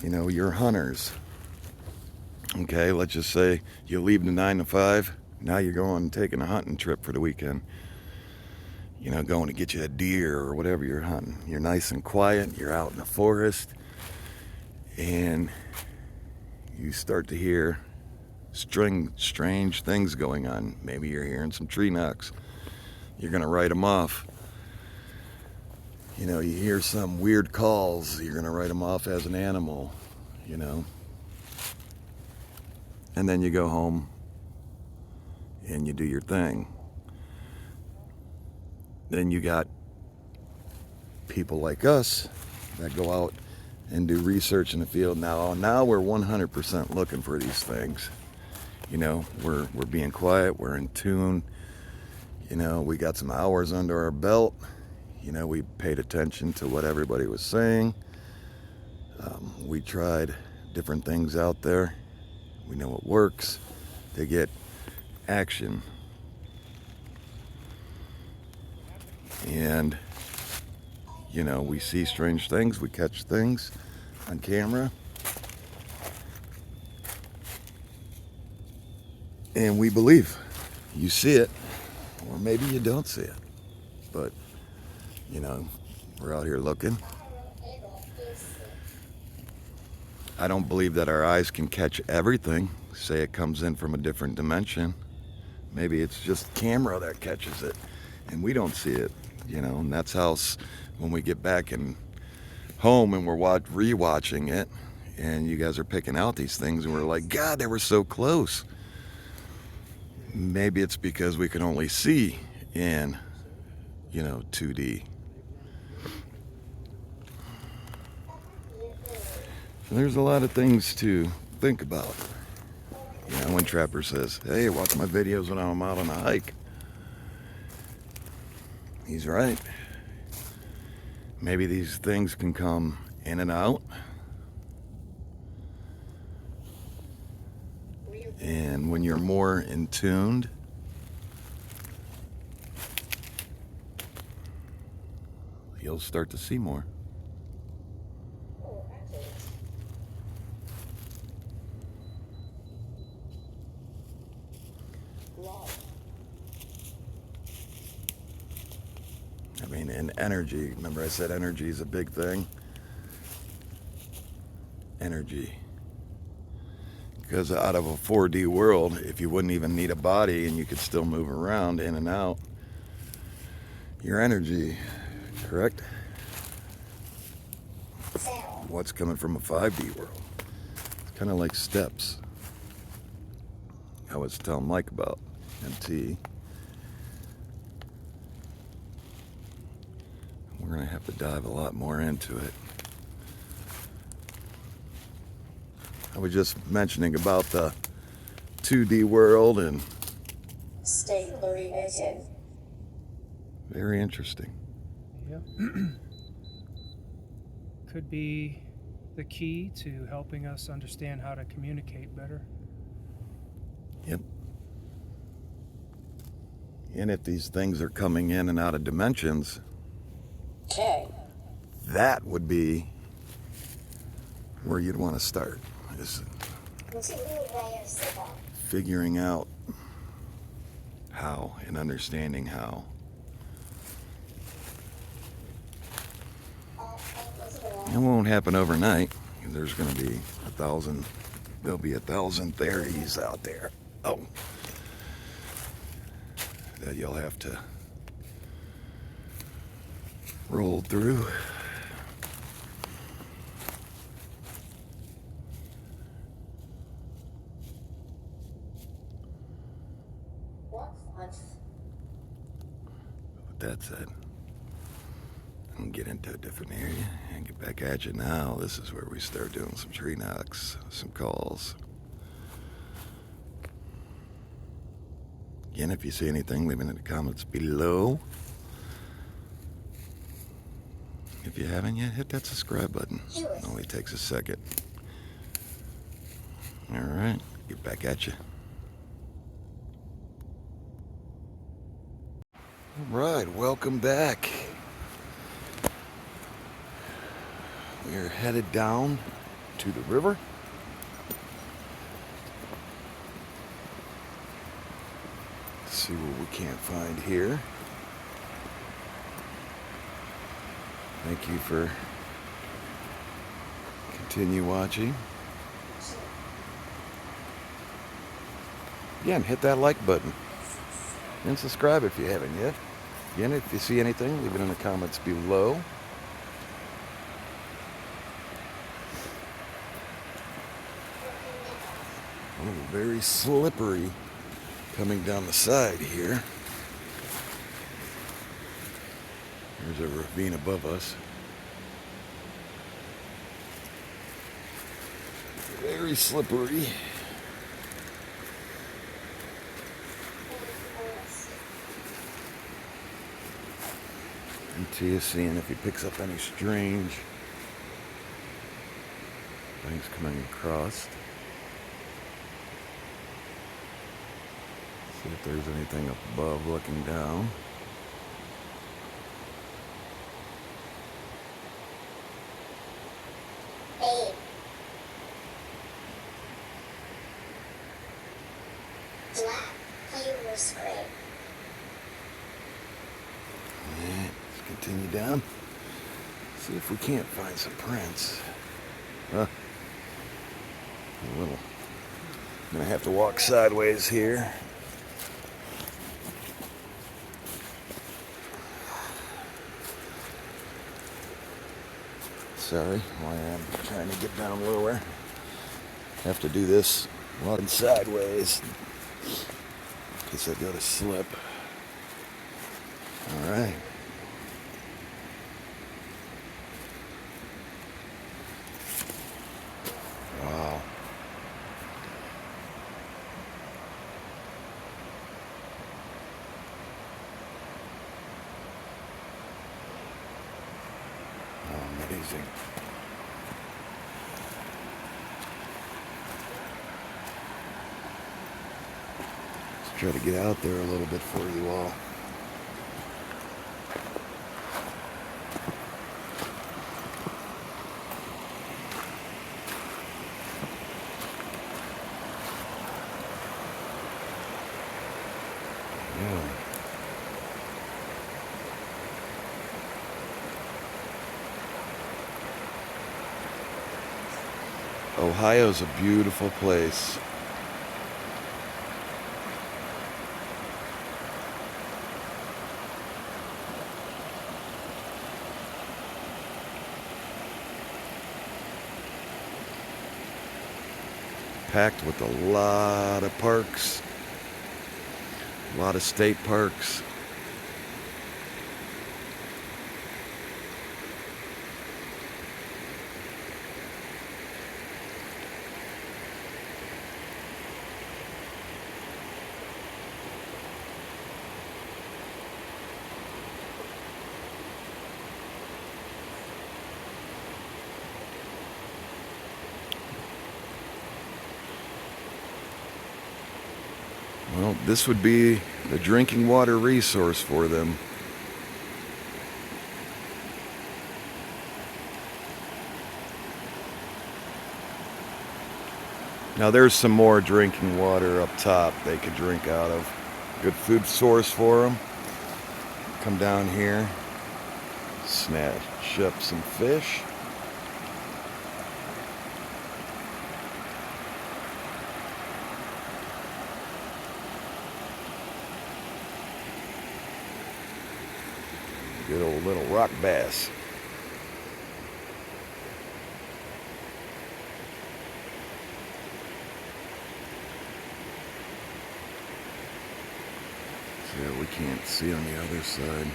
you know, your hunters. Okay, let's just say you leave the 9 to 5. Now you're going taking a hunting trip for the weekend. You know, going to get you a deer or whatever you're hunting. You're nice and quiet. You're out in the forest. And you start to hear strange things going on. Maybe you're hearing some tree knocks. You're going to write them off. You know, you hear some weird calls. You're going to write them off as an animal, you know. And then you go home and you do your thing. Then you got people like us that go out and do research in the field. Now we're 100% looking for these things. You know, we're being quiet, we're in tune. You know, we got some hours under our belt. You know, we paid attention to what everybody was saying. We tried different things out there. We know what works to get action. And, you know, we see strange things, we catch things on camera. And we believe. You see it, or maybe you don't see it. But, you know, we're out here looking. I don't believe that our eyes can catch everything. Say it comes in from a different dimension. Maybe it's just camera that catches it and we don't see it, you know. And that's how when we get back in home and we're rewatching it and you guys are picking out these things and we're like, God, they were so close. Maybe it's because we can only see in, you know, 2D. So there's a lot of things to think about. You know, when Trapper says, hey, watch my videos when I'm out on a hike. He's right. Maybe these things can come in and out. And when you're more in tuned, you'll start to see more. I mean, and energy. Remember I said energy is a big thing? Energy. Because out of a 4D world, if you wouldn't even need a body and you could still move around in and out, your energy, correct? What's coming from a 5D world? It's kind of like steps. I was telling Mike about MT. We're going to have to dive a lot more into it. I was just mentioning about the 2D world and state blurry vision. Very interesting. Yep. Could be the key to helping us understand how to communicate better. Yep. And if these things are coming in and out of dimensions, Okay. that would be where you'd want to start. Is figuring out how and understanding how. It won't happen overnight. There's going to be there'll be 1,000 theories out there. Oh. That you'll have to roll through. With that said, I'm gonna get into a different area and get back at you now. This is where we start doing some tree knocks, some calls. Again, if you see anything, leave it in the comments below. If you haven't yet, hit that subscribe button. It only takes a second. Alright, get back at you. Alright, welcome back. We are headed down to the river. Let's see what we can't find here. Thank you for continue watching. Again, hit that like button and subscribe if you haven't yet. Again, if you see anything, leave it in the comments below. Oh, very slippery coming down the side here. There's a ravine above us. Very slippery. Until seeing if he picks up any strange things coming across. See if there's anything up above looking down. Continue down. See if we can't find some prints. A little. I'm gonna have to walk sideways here. Sorry, while I'm trying to get down lower. Have to do this walking sideways. In case I go to slip. All right. Wow. Oh, amazing. Let's try to get out there a little bit for you all. Ohio's a beautiful place. Packed with a lot of parks, a lot of state parks. Well, this would be the drinking water resource for them. Now there's some more drinking water up top they could drink out of. Good food source for them. Come down here, snatch up some fish. Good old little rock bass. So we can't see on the other side.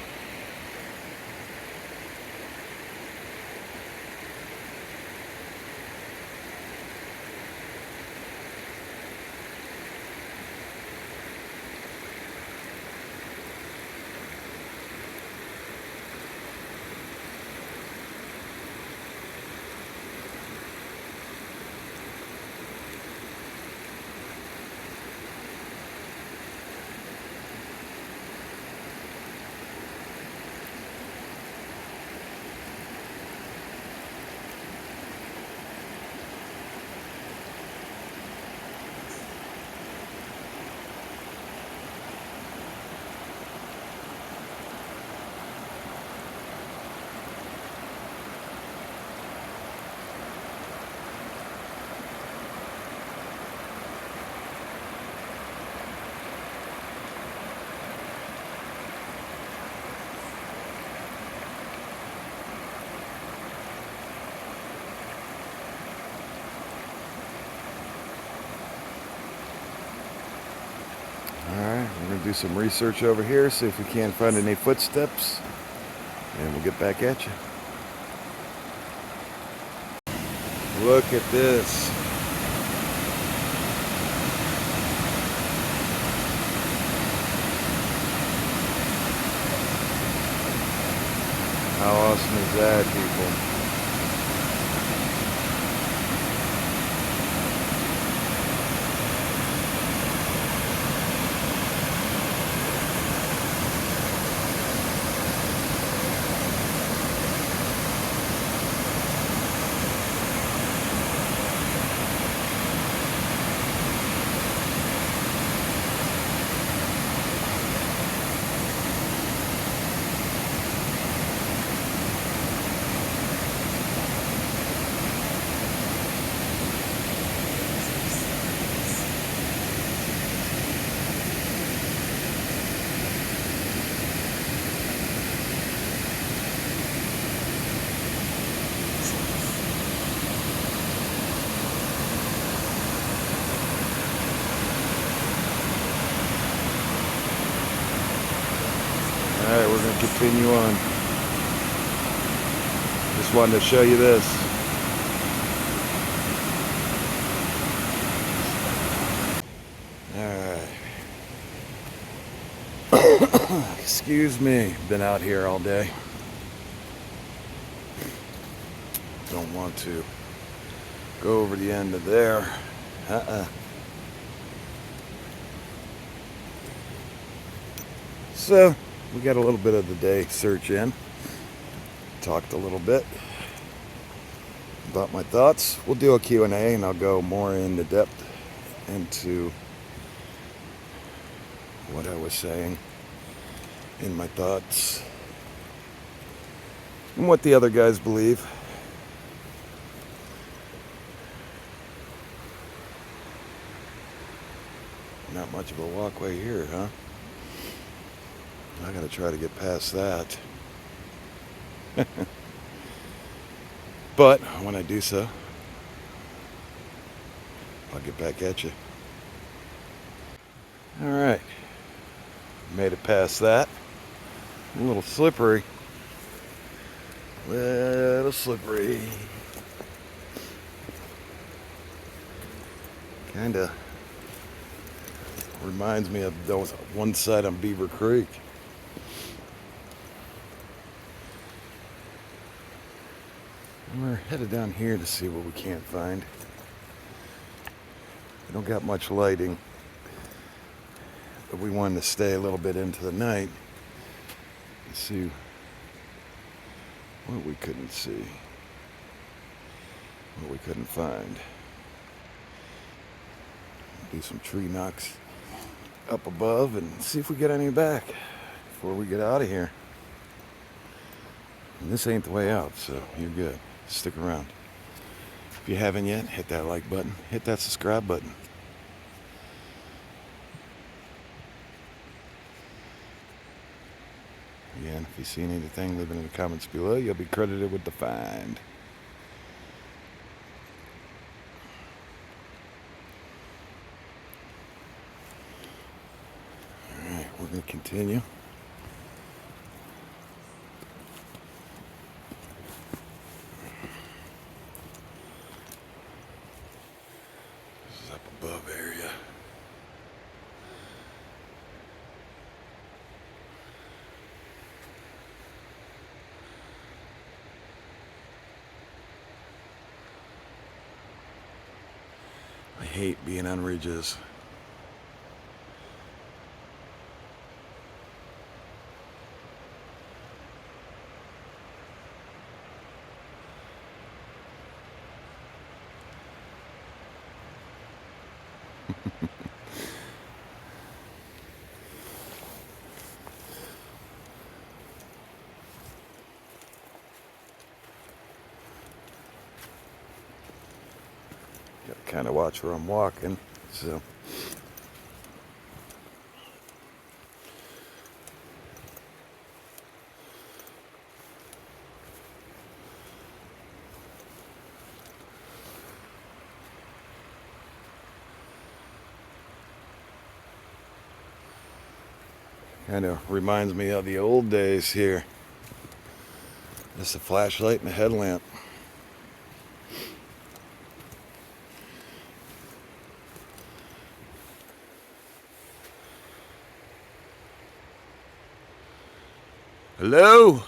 Alright, we're going to do some research over here, see if we can't find any footsteps, and we'll get back at you. Look at this. How awesome is that, people? Alright, we're going to continue on. Just wanted to show you this. Alright. Excuse me, been out here all day. Don't want to go over the end of there. So, we got a little bit of the day search in. Talked a little bit about my thoughts. We'll do a Q&A and I'll go more into depth into what I was saying in my thoughts and what the other guys believe. Not much of a walkway here, huh? I gotta try to get past that. But when I do so, I'll get back at you. Alright. Made it past that. A little slippery. Little slippery. Kinda reminds me of those one side on Beaver Creek. We're headed down here to see what we can't find. We don't got much lighting, but we wanted to stay a little bit into the night and see what we couldn't see, what we couldn't find. Do some tree knocks up above and see if we get any back before we get out of here. And this ain't the way out, so you're good. Stick around. If you haven't yet, hit that like button, hit that subscribe button. Yeah, And if you've seen anything, leave it in the comments below. You'll be credited with the find. Alright, we're going to continue. This is up above area. I hate being on ridges. Gotta kind of watch where I'm walking, so. Kind of reminds me of the old days here. Just a flashlight and a headlamp. Hello?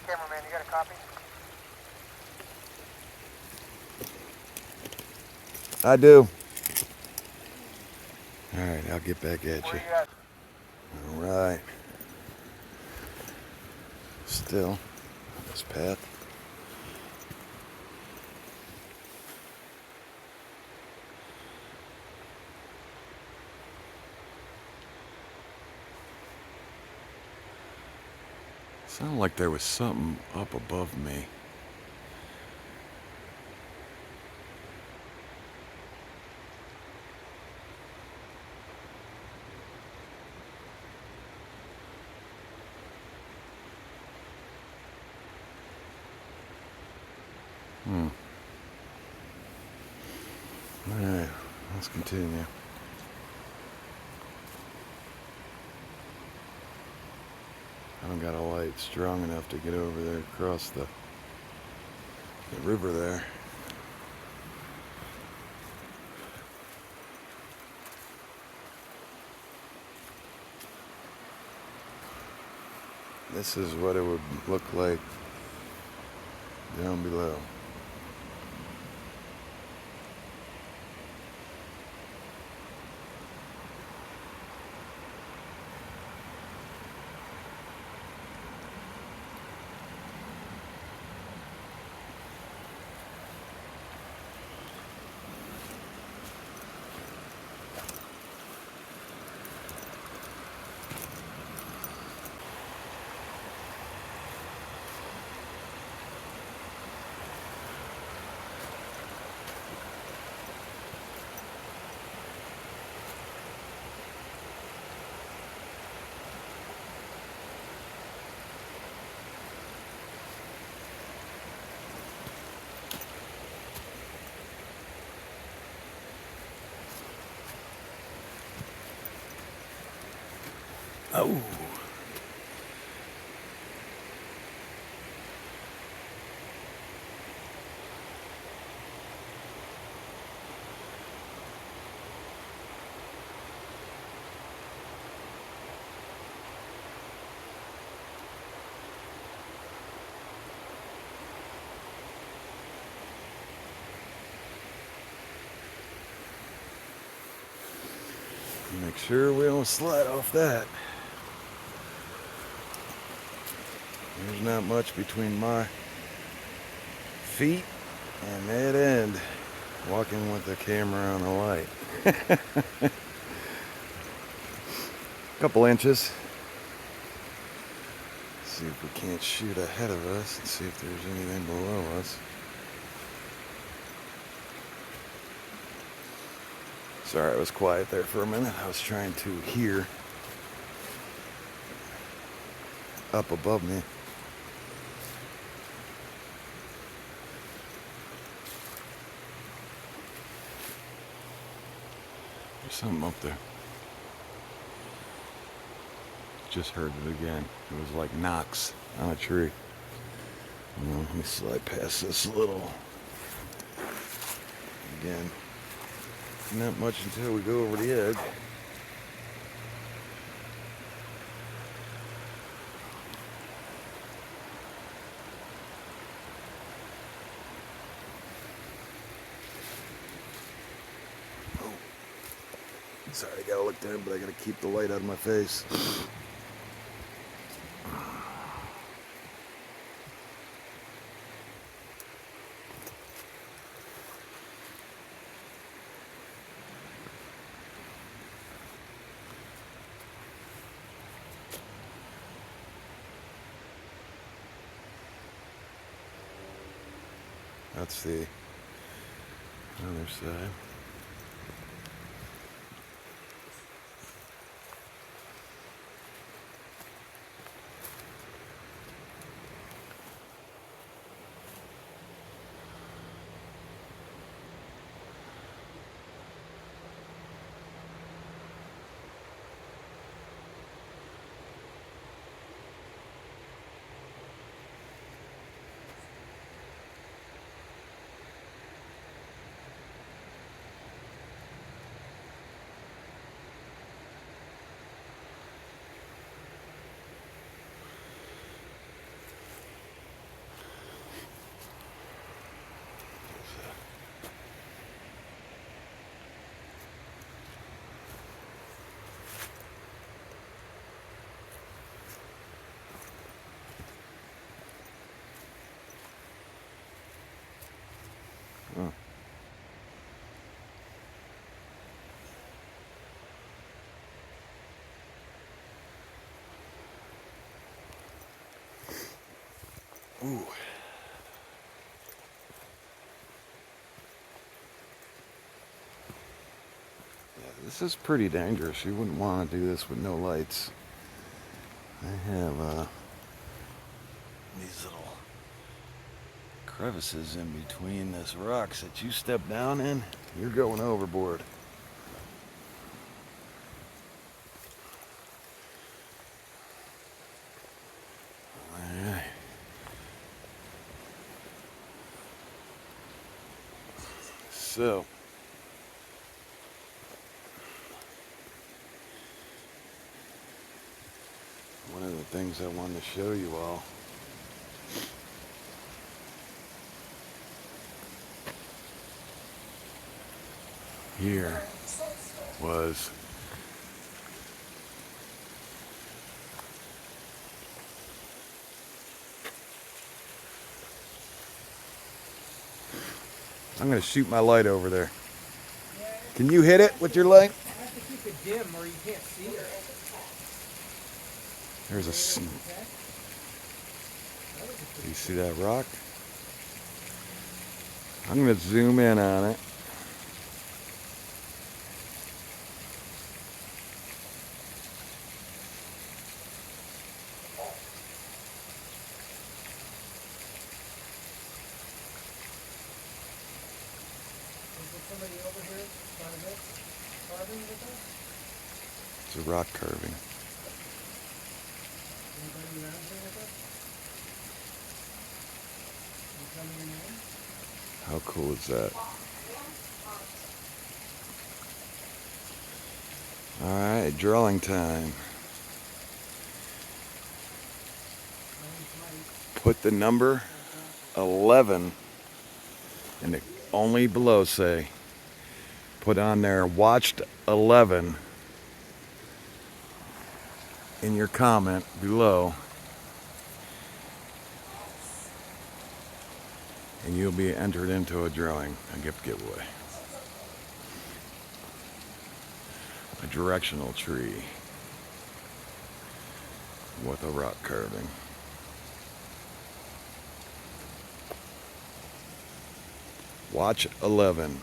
Cameraman, you got a copy? I do. Alright, I'll get back at Where you. you at? Alright. Still on this path. Sounded like there was something up above me. Alright, let's continue. I don't got a light strong enough to get over there across the river there. This is what it would look like down below. Oh. Make sure we don't slide off that. There's not much between my feet and that end. Walking with the camera on the light. Couple inches. See if we can't shoot ahead of us and see if there's anything below us. Sorry, I was quiet there for a minute. I was trying to hear up above me. There's something up there. Just heard it again. It was like knocks on a tree. Let me slide past this little. Again, not much until we go over the edge. Oh, sorry, I gotta look down, but I gotta keep the light out of my face. That's the other side. Oh. Ooh. Yeah, this is pretty dangerous. You wouldn't want to do this with no lights. I have these little crevices in between these rocks that you step down in, you're going overboard. Alright. So, one of the things I wanted to show you all here was I'm going to shoot my light over there. Can you hit it with your light? I have to keep it dim or you can't see it. There's a... Do you see that rock? I'm going to zoom in on it. Somebody over here by this carving with us? It's a rock carving. Anybody around here with us? You tell me your name? How cool is that? Alright, drawing time. Put the number 11 and it only below say, put on there, watched 11 in your comment below, and you'll be entered into a drawing, a gift giveaway. A directional tree with a rock carving. Watch 11.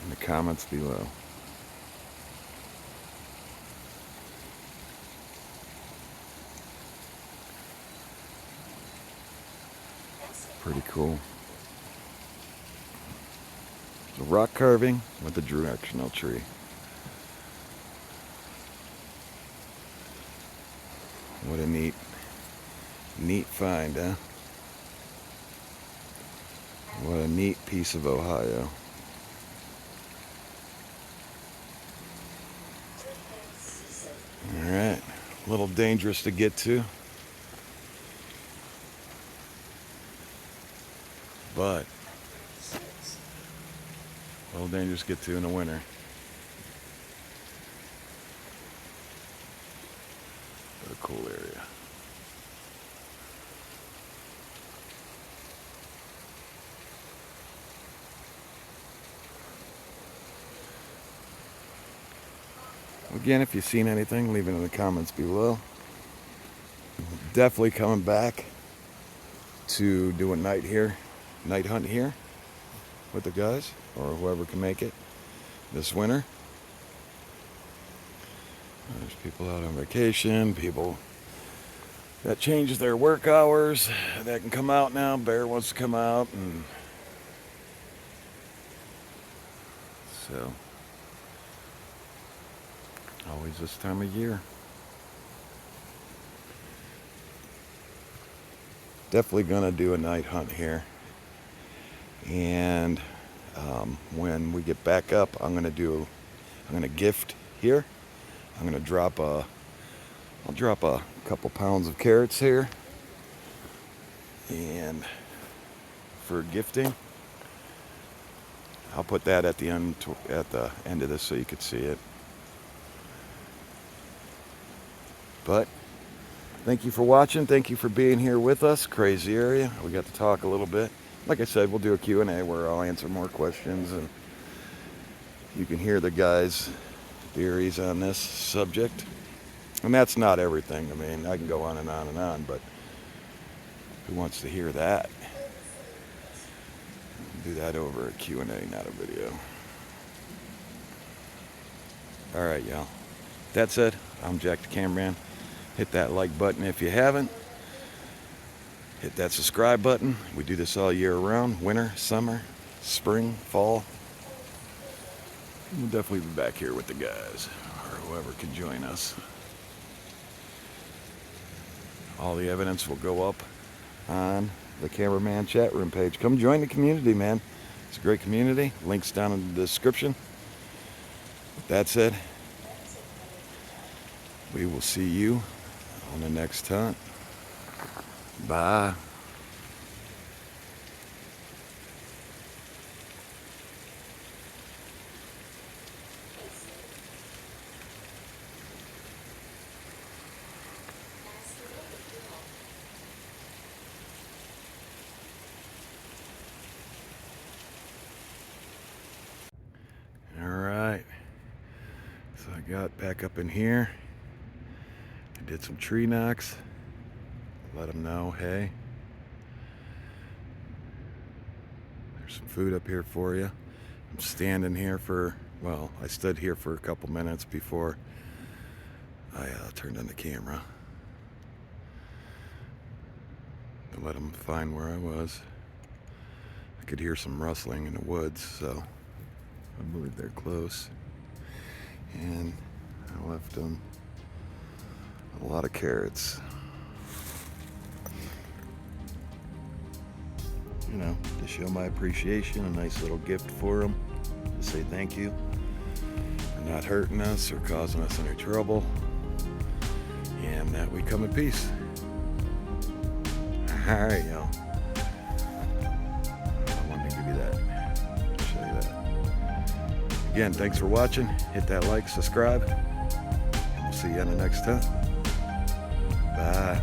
In the comments below. Pretty cool. The rock carving with a directional tree. What a neat find, huh? What a neat piece of Ohio. All right, a little dangerous to get to, but a little dangerous to get to in the winter. What a cool area. Again, if you've seen anything, leave it in the comments below. Definitely coming back to do a night hunt here with the guys, or whoever can make it this winter. There's people out on vacation, people that change their work hours that can come out now. Bear wants to come out, and so always this time of year. Definitely gonna do a night hunt here, and when we get back up, I'm gonna gift here. I'm gonna I'll drop a couple pounds of carrots here, and for gifting, I'll put that at the end of this so you could see it. But thank you for watching. Thank you for being here with us. Crazy area. We got to talk a little bit. Like I said, we'll do a Q&A where I'll answer more questions, and you can hear the guys' theories on this subject. And that's not everything. I mean, I can go on and on and on, but who wants to hear that? Do that over a Q&A, not a video. All right, y'all. That said, I'm Jack the Cameraman. Hit that like button if you haven't. Hit that subscribe button. We do this all year round. Winter, summer, spring, fall. We'll definitely be back here with the guys, or whoever can join us. All the evidence will go up on the Cameraman chat room page. Come join the community, man. It's a great community. Links down in the description. With that said, we will see you on the next hunt. Bye. All right. So I got back up in here. I did some tree knocks. Let them know, hey, there's some food up here for you. I'm standing here I stood here for a couple minutes before I turned on the camera to let them find where I was. could hear some rustling in the woods, so I believe they're close. And I left them a lot of carrots. You know, to show my appreciation, a nice little gift for them, to say thank you for not hurting us or causing us any trouble, and that we come in peace. Alright, y'all. I wanted to give you that. Show you that. Again, thanks for watching. Hit that like, subscribe. We'll see you on the next time. Bye.